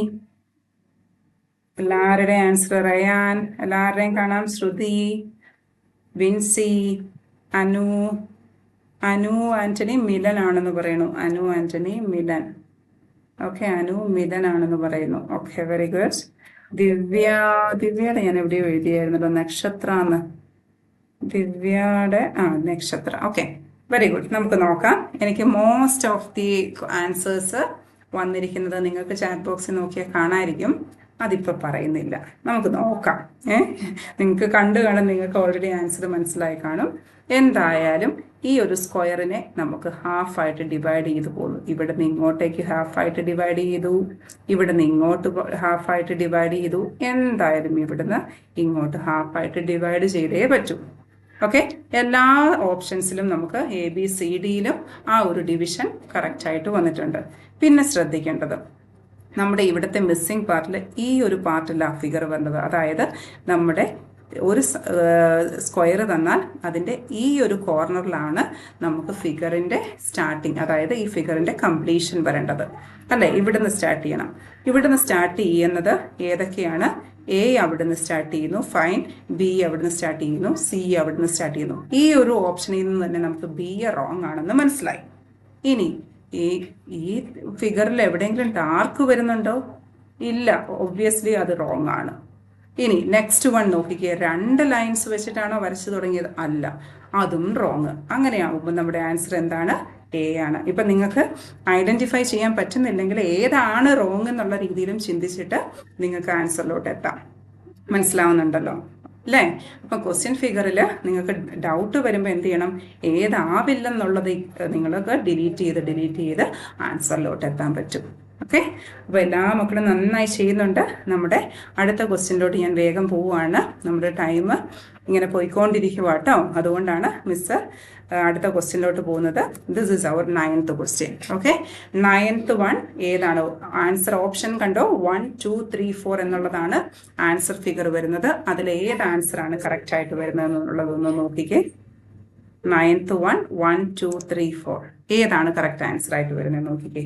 Speaker 1: എല്ലാവരുടെയും ആൻസർ. റയാൻ. എല്ലാവരുടെയും കാണാം. ശ്രുതി, വിൻസി, അനു ആൻ്റണി മിലൻ ആണെന്ന് പറയുന്നു. അനു ആൻ്റണി മിലൻ. ഓക്കെ, അനു മിലൻ ആണെന്ന് പറയുന്നു. Okay, very good. ദിവ്യയുടെ ഞാൻ എവിടെയോ എഴുതിയായിരുന്നല്ലോ, നക്ഷത്ര എന്ന്. ദിവ്യയുടെ നക്ഷത്ര. Okay, very good. നമുക്ക് നോക്കാം. എനിക്ക് മോസ്റ്റ് ഓഫ് ദി ആൻസേഴ്സ് വന്നിരിക്കുന്നത് നിങ്ങൾക്ക് ചാറ്റ് ബോക്സിൽ നോക്കിയാൽ കാണാമായിരിക്കും. അതിപ്പോൾ പറയുന്നില്ല, നമുക്ക് നോക്കാം. നിങ്ങൾക്ക് കാണും, നിങ്ങൾക്ക് ഓൾറെഡി ആൻസർ മനസ്സിലായി കാണും. എന്തായാലും ഈ ഒരു സ്ക്വയറിനെ നമുക്ക് ഹാഫായിട്ട് ഡിവൈഡ് ചെയ്ത് പോകുന്നു. ഇവിടെ നിന്ന് ഇങ്ങോട്ടേക്ക് ഹാഫായിട്ട് ഡിവൈഡ് ചെയ്തു, ഇവിടെ നിന്ന് ഇങ്ങോട്ട് ഹാഫായിട്ട് ഡിവൈഡ് ചെയ്തു. എന്തായാലും ഇവിടുന്ന് ഇങ്ങോട്ട് ഹാഫായിട്ട് ഡിവൈഡ് ചെയ്തേ പറ്റൂ. ഓക്കെ, എല്ലാ ഓപ്ഷൻസിലും നമുക്ക് ABCDയിലും ആ ഒരു ഡിവിഷൻ കറക്റ്റായിട്ട് വന്നിട്ടുണ്ട്. പിന്നെ ശ്രദ്ധിക്കേണ്ടത്, നമ്മുടെ ഇവിടുത്തെ മിസ്സിംഗ് പാർട്ടിൽ ഈ ഒരു പാർട്ടിലാണ് ഫിഗർ വരുന്നത്. അതായത് നമ്മുടെ ഒരു സ്ക്വയർ തന്നാൽ അതിൻ്റെ ഈ ഒരു കോർണറിലാണ് നമുക്ക് ഫിഗറിൻ്റെ സ്റ്റാർട്ടിങ്, അതായത് ഈ ഫിഗറിൻ്റെ കംപ്ലീഷൻ വരേണ്ടത് അല്ലേ? ഇവിടുന്ന് സ്റ്റാർട്ട് ചെയ്യണം. ഇവിടുന്ന് സ്റ്റാർട്ട് ചെയ്യുന്നത് ഏതൊക്കെയാണ്? എ അവിടുന്ന് സ്റ്റാർട്ട് ചെയ്യുന്നു, ഫൈൻ. ബി അവിടുന്ന് സ്റ്റാർട്ട് ചെയ്യുന്നു, സി അവിടുന്ന് സ്റ്റാർട്ട് ചെയ്യുന്നു. ഈ ഒരു ഓപ്ഷനിൽ നിന്ന് തന്നെ നമുക്ക് ബി റോങ് ആണെന്ന് മനസ്സിലായി. ഇനി ഈ ഫിഗറിൽ എവിടെയെങ്കിലും ഡാർക്ക് വരുന്നുണ്ടോ? ഇല്ല, ഒബ്വിയസ്ലി അത് റോങ് ആണ്. ഇനി നെക്സ്റ്റ് വൺ നോക്കിക്കേ, 2 ലൈൻസ് വെച്ചിട്ടാണോ വരച്ചു തുടങ്ങിയത്? അല്ല, അതും റോങ്. അങ്ങനെയാകുമ്പോൾ നമ്മുടെ ആൻസർ എന്താണ്? എ ആണ്. ഇപ്പം നിങ്ങൾക്ക് ഐഡന്റിഫൈ ചെയ്യാൻ പറ്റുന്നില്ലെങ്കിൽ ഏതാണ് റോങ് എന്നുള്ള രീതിയിലും ചിന്തിച്ചിട്ട് നിങ്ങൾക്ക് ആൻസറിലോട്ട് എത്താം. മനസ്സിലാവുന്നുണ്ടല്ലോ അല്ലേ? അപ്പം ക്വസ്റ്റ്യൻ ഫിഗറിൽ നിങ്ങൾക്ക് ഡൗട്ട് വരുമ്പോൾ എന്ത് ചെയ്യണം? ഏതാവില്ലെന്നുള്ളത് നിങ്ങൾക്ക് ഡിലീറ്റ് ചെയ്ത് ആൻസറിലോട്ട് എത്താൻ പറ്റും. ഓക്കെ, അപ്പോൾ എല്ലാ മക്കളും നന്നായി ചെയ്യുന്നുണ്ട്. നമ്മുടെ അടുത്ത ക്വസ്റ്റ്യനിലോട്ട് ഞാൻ വേഗം പോവുകയാണ്. നമ്മുടെ ടൈം ഇങ്ങനെ പോയിക്കൊണ്ടിരിക്കുക കേട്ടോ. അതുകൊണ്ടാണ് മിസ് അടുത്ത ക്വസ്റ്റ്യനിലോട്ട് പോകുന്നത്. This is our 9th question. Okay, 9th one ഏതാണ്? ആൻസർ ഓപ്ഷൻ കണ്ടോ? 1, 2, 3, 4 എന്നുള്ളതാണ് ആൻസർ ഫിഗർ വരുന്നത്. അതിൽ ഏത് ആൻസർ ആണ് കറക്റ്റ് ആയിട്ട് വരുന്നത് എന്നുള്ളതൊന്ന് നോക്കിക്കേ. 9th വൺ 1, 2, 3, 4 ഏതാണ് കറക്റ്റ് ആൻസർ ആയിട്ട് വരുന്നത് നോക്കിക്കേ.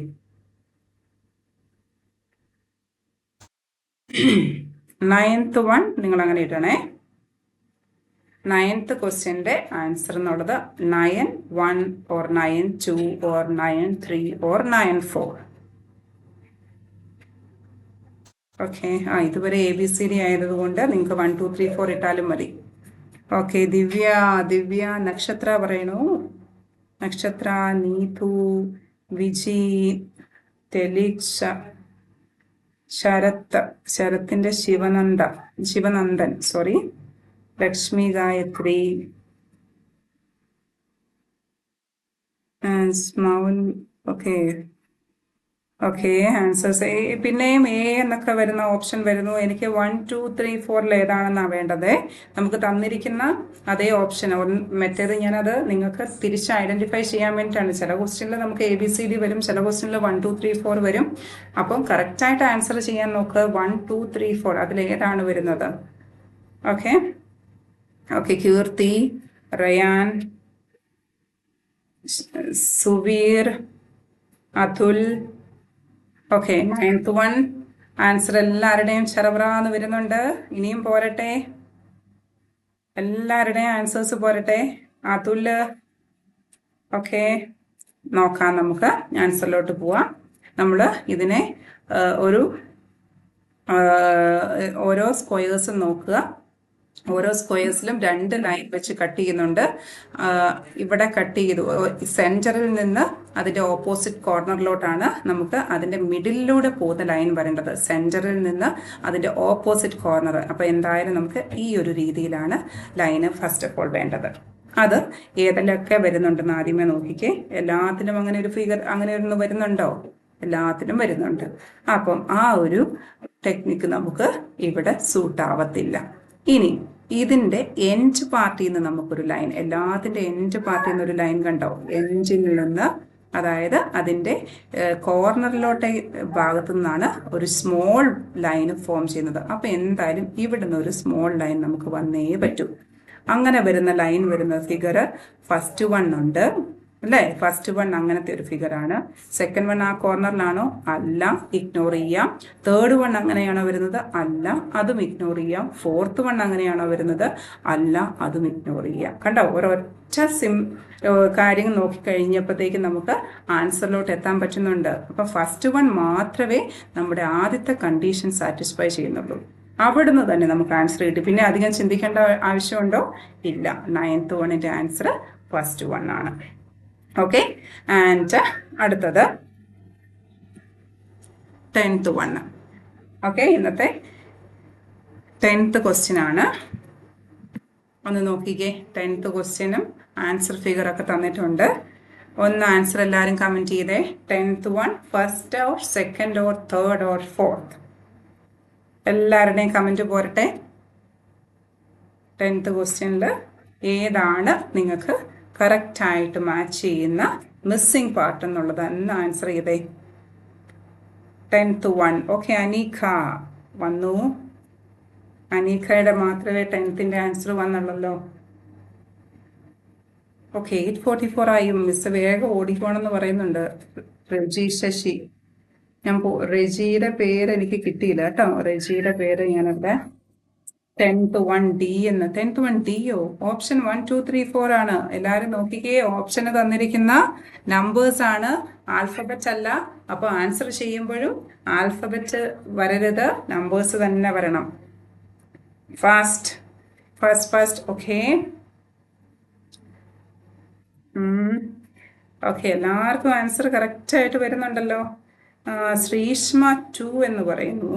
Speaker 1: 9th വൺ നിങ്ങൾ അങ്ങനെ ഇടണേ. 9th ക്വസ്റ്റ്യൻ്റെ ആൻസർ എന്നുള്ളത് 9, 1 or 9, 2 or 9, 3 or 9, 4. ഓക്കെ, ഇതുവരെ ABCD ആയതുകൊണ്ട് നിങ്ങൾക്ക് 1, 2, 3, 4 ഇട്ടാലും മതി. ഓക്കെ, ദിവ്യ നക്ഷത്ര പറയണു. നക്ഷത്ര, നീതു, വിജി, തെലിക്ഷ, ശരത്തിന്റെ ശിവനന്ദൻ, സോറി, ലക്ഷ്മി, ഗായത്രി, സ്മൗൻ. ഓക്കെ ആൻസേഴ്സ് പിന്നെയും എ എന്നൊക്കെ വരുന്ന ഓപ്ഷൻ വരുന്നു. എനിക്ക് 1, 2, 3, 4 ഏതാണെന്നാണ് വേണ്ടത്. നമുക്ക് തന്നിരിക്കുന്ന അതേ ഓപ്ഷൻ മറ്റേത് ഞാനത് നിങ്ങൾക്ക് തിരിച്ച് ഐഡന്റിഫൈ ചെയ്യാൻ വേണ്ടിയിട്ടാണ്. ചില ക്വസ്റ്റ്യനിൽ നമുക്ക് ABCD വരും, ചില ക്വസ്റ്റ്യനിൽ 1, 2, 3, 4 വരും. അപ്പം കറക്റ്റായിട്ട് ആൻസർ ചെയ്യാൻ നോക്കുക. 1, 2, 3, 4 അതിലേതാണ് വരുന്നത്? Okay, Keerthi, Ryan, Suveer, Athul. Okay, 9th one answer എല്ലാവരുടെയും ചെറവറാന്ന് വരുന്നുണ്ട്. ഇനിയും പോരട്ടെ, എല്ലാവരുടെയും ആൻസേഴ്സ് പോരട്ടെ. അതുൽ, ഓക്കെ, നോക്കാം. നമുക്ക് ആൻസറിലോട്ട് പോവാം. നമ്മൾ ഇതിനെ ഓരോ സ്ക്വയേഴ്സും നോക്കുക. ഓരോ സ്ക്വയേഴ്സിലും 2 ലൈൻ വെച്ച് കട്ട് ചെയ്യുന്നുണ്ട്. ഇവിടെ കട്ട് ചെയ്തു സെൻറ്ററിൽ നിന്ന് അതിൻ്റെ ഓപ്പോസിറ്റ് കോർണറിലോട്ടാണ് നമുക്ക് അതിൻ്റെ മിഡിലിലൂടെ പോകുന്ന ലൈൻ വരേണ്ടത്. സെൻറ്ററിൽ നിന്ന് അതിൻ്റെ ഓപ്പോസിറ്റ് കോർണർ. അപ്പോൾ എന്തായാലും നമുക്ക് ഈ ഒരു രീതിയിലാണ് ലൈന് ഫസ്റ്റ് ഓഫ് ഓൾ വേണ്ടത്. അത് ഏതിലൊക്കെ വരുന്നുണ്ടെന്ന് ആദ്യമേ നോക്കിക്കേ. എല്ലാത്തിലും അങ്ങനെ ഒരു ഫിഗർ അങ്ങനെ ഒന്ന് വരുന്നുണ്ടോ? എല്ലാത്തിനും വരുന്നുണ്ട്. അപ്പം ആ ഒരു ടെക്നിക്ക് നമുക്ക് ഇവിടെ സൂട്ടാവത്തില്ല. ഇനി ഇതിൻ്റെ എൻഡ് പാർട്ടിൽ നിന്ന് നമുക്കൊരു ലൈൻ, എല്ലാത്തിൻ്റെ എൻഡ് പാർട്ടിൽ നിന്ന് ഒരു ലൈൻ കണ്ടോ? എൻഡിൽ നിന്ന്, അതായത് അതിൻ്റെ കോർണറിലോട്ടെ ഭാഗത്തു നിന്നാണ് ഒരു സ്മോൾ ലൈൻ ഫോം ചെയ്യുന്നത്. അപ്പോൾ എന്തായാലും ഇവിടുന്ന് ഒരു സ്മോൾ ലൈൻ നമുക്ക് വന്നേ പറ്റൂ. അങ്ങനെ വരുന്ന ലൈൻ വരുന്ന ഫിഗർ ഫസ്റ്റ് വൺ ഉണ്ട് അല്ലേ? ഫസ്റ്റ് വൺ അങ്ങനത്തെ ഒരു ഫിഗറാണ്. സെക്കൻഡ് വൺ ആ കോർണറിലാണോ? അല്ല, ഇഗ്നോർ ചെയ്യാം. തേർഡ് വൺ അങ്ങനെയാണോ വരുന്നത്? അല്ല, അതും ഇഗ്നോർ ചെയ്യാം. ഫോർത്ത് വൺ അങ്ങനെയാണോ വരുന്നത്? അല്ല, അതും ഇഗ്നോർ ചെയ്യാം. കണ്ടോ, ഒരൊറ്റ കാര്യം നോക്കിക്കഴിഞ്ഞപ്പോഴത്തേക്കും നമുക്ക് ആൻസറിലോട്ട് എത്താൻ പറ്റുന്നുണ്ട്. അപ്പം ഫസ്റ്റ് വൺ മാത്രമേ നമ്മുടെ ആദ്യത്തെ കണ്ടീഷൻ സാറ്റിസ്ഫൈ ചെയ്യുന്നുള്ളൂ. അവിടുന്ന് തന്നെ നമുക്ക് ആൻസർ കിട്ടി. പിന്നെ അധികം ചിന്തിക്കേണ്ട ആവശ്യമുണ്ടോ? ഇല്ല. 9th വണ്ണിൻ്റെ ആൻസർ ഫസ്റ്റ് വൺ ആണ്. ഓക്കെ, ആൻഡ് അടുത്തത് 10th വൺ. ഓക്കെ, ഇന്നത്തെ 10th ക്വസ്റ്റ്യൻ ആണ്. ഒന്ന് നോക്കിക്കേ. 10th ക്വസ്റ്റ്യനും ആൻസർ ഫിഗറൊക്കെ തന്നിട്ടുണ്ട്. ഒന്ന് ആൻസർ എല്ലാവരും കമൻറ്റ് ചെയ്തേ. 10th one first or second or third or fourth? എല്ലാവരുടെയും കമൻറ്റ് പോരട്ടെ. 10th ക്വസ്റ്റ്യനിൽ ഏതാണ് നിങ്ങൾക്ക് കറക്റ്റായിട്ട് മാച്ച് ചെയ്യുന്ന മിസ്സിംഗ് പാർട്ട് എന്നുള്ളത് എന്ന് ആൻസർ ചെയ്തേ. 10th one. ഓക്കെ, അനീഖ വന്നു. അനീഖയുടെ മാത്രമേ 10th ആൻസർ വന്നുള്ളല്ലോ. ഓക്കെ, 8:44 ആയി. മിസ് വേഗം ഓടിക്കോണമെന്ന് പറയുന്നുണ്ട്. റജി ശശി, ഞാൻ റെജിയുടെ പേര് എനിക്ക് കിട്ടിയില്ല കേട്ടോ. റെജിയുടെ പേര് ഞാനിവിടെ 10th 1D എന്ന്. 10th 1Dയോ? ഓപ്ഷൻ 1 2 3 4 ആണ്. എല്ലാവരും നോക്കിക്കേ, ഓപ്ഷന് തന്നിരിക്കുന്ന നമ്പേഴ്സ് ആണ്, ആൽഫബറ്റ് അല്ല. അപ്പോൾ ആൻസർ ചെയ്യുമ്പോഴും ആൽഫബറ്റ് വരരുത്, നമ്പേഴ്സ് തന്നെ വരണം. ഫാസ്റ്റ്. ഓക്കെ ഓക്കെ, എല്ലാവർക്കും ആൻസർ കറക്റ്റായിട്ട് വരുന്നുണ്ടല്ലോ. ശ്രീഷ്മ 2 എന്ന് പറയുന്നു.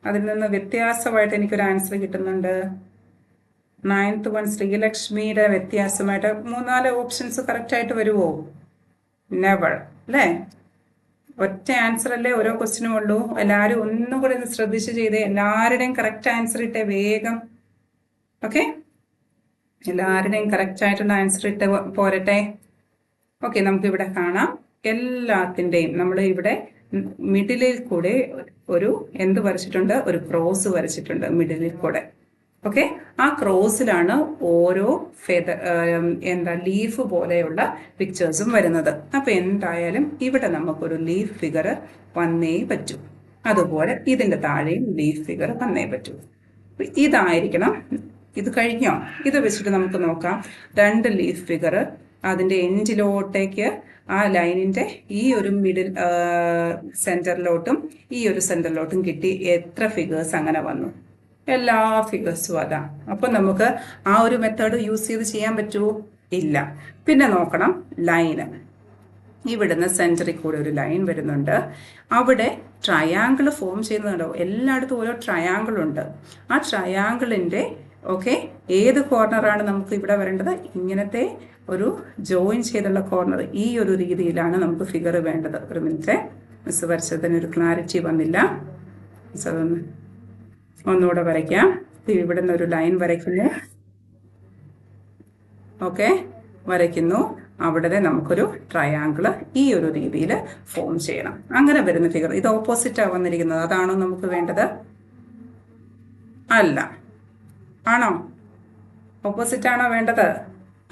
Speaker 1: അതിൽ നിന്ന് വ്യത്യാസമായിട്ട് എനിക്കൊരു ആൻസർ കിട്ടുന്നുണ്ട്. 9th 1 ശ്രീലക്ഷ്മിയുടെ വ്യത്യാസമായിട്ട് 3-4 ഓപ്ഷൻസ് കറക്റ്റായിട്ട് വരുമോ? നെവർ അല്ലേ? ഒറ്റ ആൻസർ അല്ലേ ഓരോ ക്വസ്റ്റിനും ഉള്ളൂ. എല്ലാവരും ഒന്നും കൂടെ ഒന്ന് ശ്രദ്ധിച്ച് ചെയ്തേ. എല്ലാവരുടെയും കറക്റ്റ് ആൻസർ ഇട്ടേ വേഗം. ഓക്കെ, എല്ലാവരുടെയും കറക്റ്റായിട്ടുള്ള ആൻസർ ഇട്ട് പോരട്ടെ. ഓക്കെ, നമുക്കിവിടെ കാണാം എല്ലാത്തിൻ്റെയും നമ്മൾ ഇവിടെ മിഡിലിൽ കൂടെ ഒരു എന്ത് വരച്ചിട്ടുണ്ട്? ഒരു ക്രോസ് വരച്ചിട്ടുണ്ട് മിഡിലിൽ കൂടെ. ഓക്കെ, ആ ക്രോസിലാണ് ഓരോ ലീഫ് പോലെയുള്ള പിക്ചേഴ്സും വരുന്നത്. അപ്പൊ എന്തായാലും ഇവിടെ നമുക്കൊരു ലീഫ് ഫിഗർ വന്നേ പറ്റൂ. അതുപോലെ ഇതിന്റെ താഴെയും ലീഫ് ഫിഗർ വന്നേ പറ്റൂ. ഇതായിരിക്കണം. ഇത് കഴിഞ്ഞോ? ഇത് വെച്ചിട്ട് നമുക്ക് നോക്കാം. 2 ലീഫ് ഫിഗർ അതിന്റെ എൻഡിലോട്ടേക്ക് ആ ലൈനിന്റെ ഈ ഒരു മിഡിൽ സെന്ററിലോട്ടും ഈ ഒരു സെന്ററിലോട്ടും കിട്ടി. എത്ര ഫിഗേഴ്സ് അങ്ങനെ വന്നു? എല്ലാ ഫിഗേഴ്സും അതാ. അപ്പൊ നമുക്ക് ആ ഒരു മെത്തേഡ് യൂസ് ചെയ്ത് ചെയ്യാൻ പറ്റുമോ? ഇല്ല. പിന്നെ നോക്കണം ലൈന്. ഇവിടുന്ന് സെന്ററിൽ കൂടെ ഒരു ലൈൻ വരുന്നുണ്ട്. അവിടെ ട്രയാങ്കിൾ ഫോം ചെയ്യുന്നുണ്ടോ? എല്ലായിടത്തും ഓരോ ട്രയാങ്കിൾ ഉണ്ട്. ആ ട്രയാങ്കിളിന്റെ ഏത് കോർണറാണ് നമുക്ക് ഇവിടെ വരേണ്ടത്? ഇങ്ങനത്തെ ഒരു ജോയിൻ ചെയ്തുള്ള കോർണർ. ഈ ഒരു രീതിയിലാണ് നമുക്ക് ഫിഗർ വേണ്ടത്. ഒരു മിനിറ്റ്, മിസ് വരച്ചതിന് ഒരു ക്ലാരിറ്റി വന്നില്ല. മിസ് അതൊന്ന് ഒന്നുകൂടെ വരയ്ക്കാം. ഇവിടെ നിന്ന് ഒരു ലൈൻ വരയ്ക്കുന്നു. വരയ്ക്കുന്നു. അവിടെ നമുക്കൊരു ട്രയാങ്കിൾ ഈ ഒരു രീതിയിൽ ഫോം ചെയ്യണം. അങ്ങനെ വരുന്ന ഫിഗർ. ഇത് ഓപ്പോസിറ്റാണ് വന്നിരിക്കുന്നത്. അതാണോ നമുക്ക് വേണ്ടത്? അല്ല. ആണോ? ഓപ്പോസിറ്റ് ആണോ വേണ്ടത്?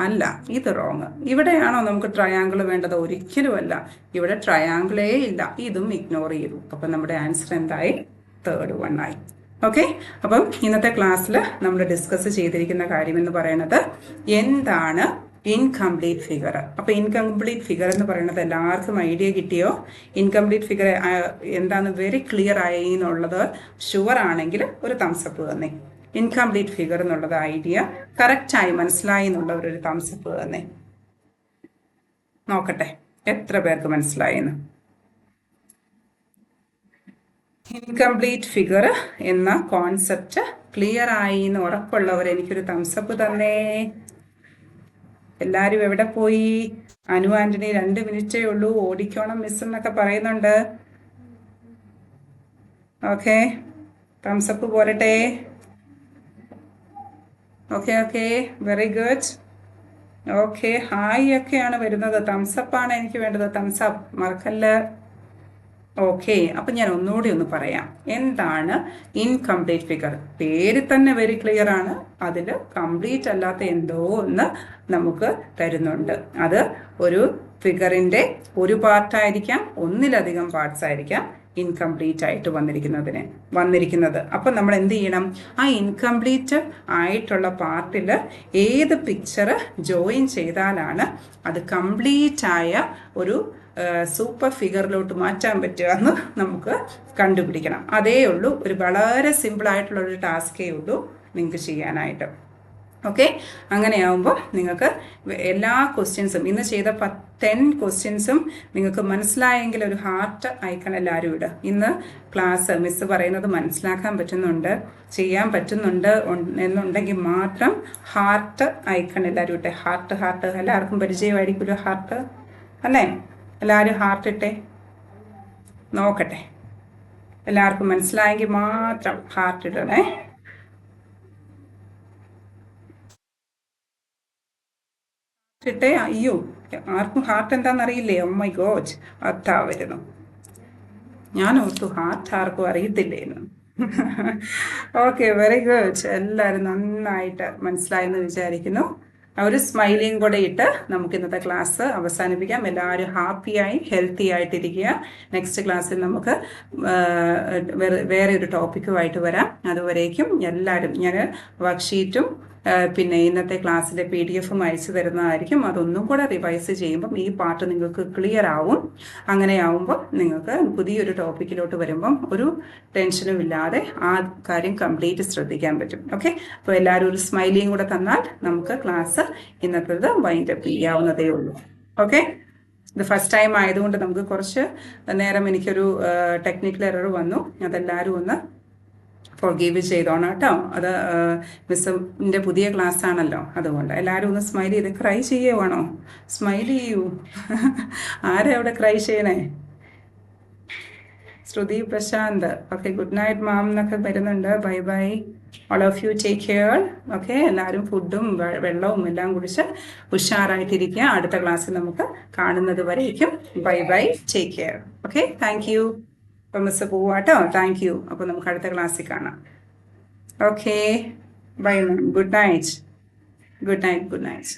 Speaker 1: അല്ല, ഇത് റോങ്. ഇവിടെയാണോ നമുക്ക് ട്രയാങ്കിൾ വേണ്ടത്? ഒരിക്കലും അല്ല. ഇവിടെ ട്രയാങ്കിളേ ഇല്ല. ഇതും ഇഗ്നോർ ചെയ്തു. അപ്പം നമ്മുടെ ആൻസർ എന്തായി? 3rd 1 ആയി. ഓക്കെ, അപ്പം ഇന്നത്തെ ക്ലാസ്സിൽ നമ്മൾ ഡിസ്കസ് ചെയ്തിരിക്കുന്ന കാര്യം എന്ന് പറയുന്നത് എന്താണ് ഇൻകംപ്ലീറ്റ് ഫിഗർ. അപ്പോൾ ഇൻകംപ്ലീറ്റ് ഫിഗർ എന്ന് പറയുന്നത് എല്ലാവർക്കും ഐഡിയ കിട്ടിയോ? ഇൻകംപ്ലീറ്റ് ഫിഗർ എന്താണെന്ന് വെരി ക്ലിയർ ആയി എന്നുള്ളത് ഷുവർ ആണെങ്കിൽ ഒരു തംസപ്പ് തന്നെ. ഇൻകംപ്ലീറ്റ് ഫിഗർ എന്നുള്ളത് ഐഡിയ കറക്റ്റായി മനസ്സിലായി എന്നുള്ളവരൊരു തംസപ്പ് തന്നെ. നോക്കട്ടെ എത്ര പേർക്ക് മനസ്സിലായെന്ന്. ഇൻകംപ്ലീറ്റ് ഫിഗർ എന്ന കോൺസെപ്റ്റ് ക്ലിയർ ആയി എന്ന് ഉറപ്പുള്ളവർ എനിക്കൊരു തംസപ്പ് തന്നെ. എല്ലാവരും എവിടെ പോയി? അനു ആന്റണി 2 മിനിറ്റേ ഉള്ളൂ, ഓടിക്കോണം മിസ് എന്നൊക്കെ പറയുന്നുണ്ട്. ഓക്കെ, തംസപ്പ് പോരട്ടെ. Okay, very good. Okay, hi ഒക്കെയാണ് വരുന്നത്. തംസപ്പാണ് എനിക്ക് വേണ്ടത്. തംസപ്പ് മറക്കല്ല. ഓക്കെ, അപ്പം ഞാൻ ഒന്നുകൂടി ഒന്ന് പറയാം. എന്താണ് ഇൻകംപ്ലീറ്റ് ഫിഗർ? പേര് തന്നെ വെരി ക്ലിയർ ആണ്. അതിൽ കംപ്ലീറ്റ് അല്ലാത്ത എന്തോ ഒന്ന് നമുക്ക് തരുന്നുണ്ട്. അത് ഒരു ഫിഗറിൻ്റെ ഒരു പാർട്ടായിരിക്കാം, ഒന്നിലധികം പാർട്സ് ആയിരിക്കാം ഇൻകംപ്ലീറ്റ് ആയിട്ട് വന്നിരിക്കുന്നത്. അപ്പം നമ്മൾ എന്ത് ചെയ്യണം? ആ ഇൻകംപ്ലീറ്റ് ആയിട്ടുള്ള പാർട്ടിൽ ഏത് പിക്ചർ ജോയിൻ ചെയ്താലാണ് അത് കംപ്ലീറ്റ് ആയ ഒരു സൂപ്പർ ഫിഗറിലോട്ട് മാറ്റാൻ പറ്റുക എന്ന് നമുക്ക് കണ്ടുപിടിക്കണം. അതേ ഉള്ളൂ. ഒരു വളരെ സിമ്പിളായിട്ടുള്ളൊരു ടാസ്കേ ഉള്ളൂ നിങ്ങൾക്ക് ചെയ്യാനായിട്ട്. ഓക്കെ, അങ്ങനെയാവുമ്പോൾ നിങ്ങൾക്ക് എല്ലാ ക്വസ്റ്റ്യൻസും ഇന്ന് ചെയ്ത 10 ക്വസ്റ്റ്യൻസും നിങ്ങൾക്ക് മനസ്സിലായെങ്കിൽ ഒരു ഹാർട്ട് ഐക്കൺ എല്ലാവരും ഇടുക. ഇന്ന് ക്ലാസ് മിസ് പറയുന്നത് മനസ്സിലാക്കാൻ പറ്റുന്നുണ്ട്, ചെയ്യാൻ പറ്റുന്നുണ്ട് എന്നുണ്ടെങ്കിൽ മാത്രം ഹാർട്ട് ഐക്കൺ എല്ലാവരും ഇട്ടെ. ഹാർട്ട് എല്ലാവർക്കും പരിചയമായിരിക്കുമല്ലോ ഹാർട്ട് അല്ലേ? എല്ലാവരും ഹാർട്ട് ഇട്ടെ. നോക്കട്ടെ, എല്ലാവർക്കും മനസ്സിലായെങ്കിൽ മാത്രം ഹാർട്ട് ഇടണേ. ഇട്ടേ. അയ്യോ, ആർക്കും ഹാർട്ട് എന്താണെന്നറിയില്ലേ? ഓ മൈ ഗോഡ്, അതാ വരുന്നു. ഞാൻ ഓർത്തു ഹാർട്ട് ആർക്കും അറിയത്തില്ലേന്ന്. Okay, very good. എല്ലാവരും നന്നായിട്ട് മനസ്സിലായെന്ന് വിചാരിക്കുന്നു. ഒരു സ്മൈലിയും കൂടെ ഇട്ട് നമുക്ക് ഇന്നത്തെ ക്ലാസ് അവസാനിപ്പിക്കാം. എല്ലാവരും ഹാപ്പിയായി ഹെൽത്തി ആയിട്ടിരിക്കുക. നെക്സ്റ്റ് ക്ലാസ്സിൽ നമുക്ക് വേറെ ഒരു ടോപ്പിക്കുമായിട്ട് വരാം. അതുവരേക്കും എല്ലാവരും ഞാൻ വർക്ക്ഷീറ്റും പിന്നെ ഇന്നത്തെ ക്ലാസ്സിലെ PDF അയച്ചു തരുന്നതായിരിക്കും. അതൊന്നും കൂടെ റിവൈസ് ചെയ്യുമ്പം ഈ പാർട്ട് നിങ്ങൾക്ക് ക്ലിയർ ആവും. അങ്ങനെയാവുമ്പോൾ നിങ്ങൾക്ക് പുതിയൊരു ടോപ്പിക്കിലോട്ട് വരുമ്പം ഒരു ടെൻഷനും ഇല്ലാതെ ആ കാര്യം കംപ്ലീറ്റ് ശ്രദ്ധിക്കാൻ പറ്റും. ഓക്കെ, അപ്പോൾ എല്ലാവരും ഒരു സ്മൈലിയും കൂടെ തന്നാൽ നമുക്ക് ക്ലാസ് ഇന്നത്തേത് വൈൻഡപ്പ് ചെയ്യാവുന്നതേ ഉള്ളൂ. ഓക്കെ, ഇത് ഫസ്റ്റ് ടൈം ആയതുകൊണ്ട് നമുക്ക് കുറച്ച് നേരം എനിക്കൊരു ടെക്നിക്കൽ എറർ വന്നു. അതെല്ലാവരും ഒന്ന് ഫോർഗീവ് ചെയ്തോണം കേട്ടോ. അത് മിസ്സിൻ്റെ പുതിയ ക്ലാസ് ആണല്ലോ, അതുകൊണ്ട് എല്ലാവരും ഒന്ന് സ്മൈൽ ചെയ്ത് ക്രൈ ചെയ്യുവാണോ? സ്മൈൽ ചെയ്യൂ. ആരാ അവിടെ ക്രൈ ചെയ്യണേ? ശ്രുതി പ്രശാന്ത്. ഓക്കെ, ഗുഡ് നൈറ്റ് മാം എന്നൊക്കെ വരുന്നുണ്ട്. Bye bye, all of you take care. Okay, എല്ലാവരും ഫുഡും വെള്ളവും എല്ലാം കുടിച്ച് ഉഷാറായിട്ടിരിക്കുക. അടുത്ത ക്ലാസ്സിൽ നമുക്ക് കാണുന്നത് വരേക്കും bye bye, take care. Okay, thank you. അപ്പോൾ മിസ് പോവാട്ടോ. Thank you. അപ്പോൾ നമുക്ക് അടുത്ത ക്ലാസ്സിൽ കാണാം. Okay, by ma'am. Good night. Good night. Good night.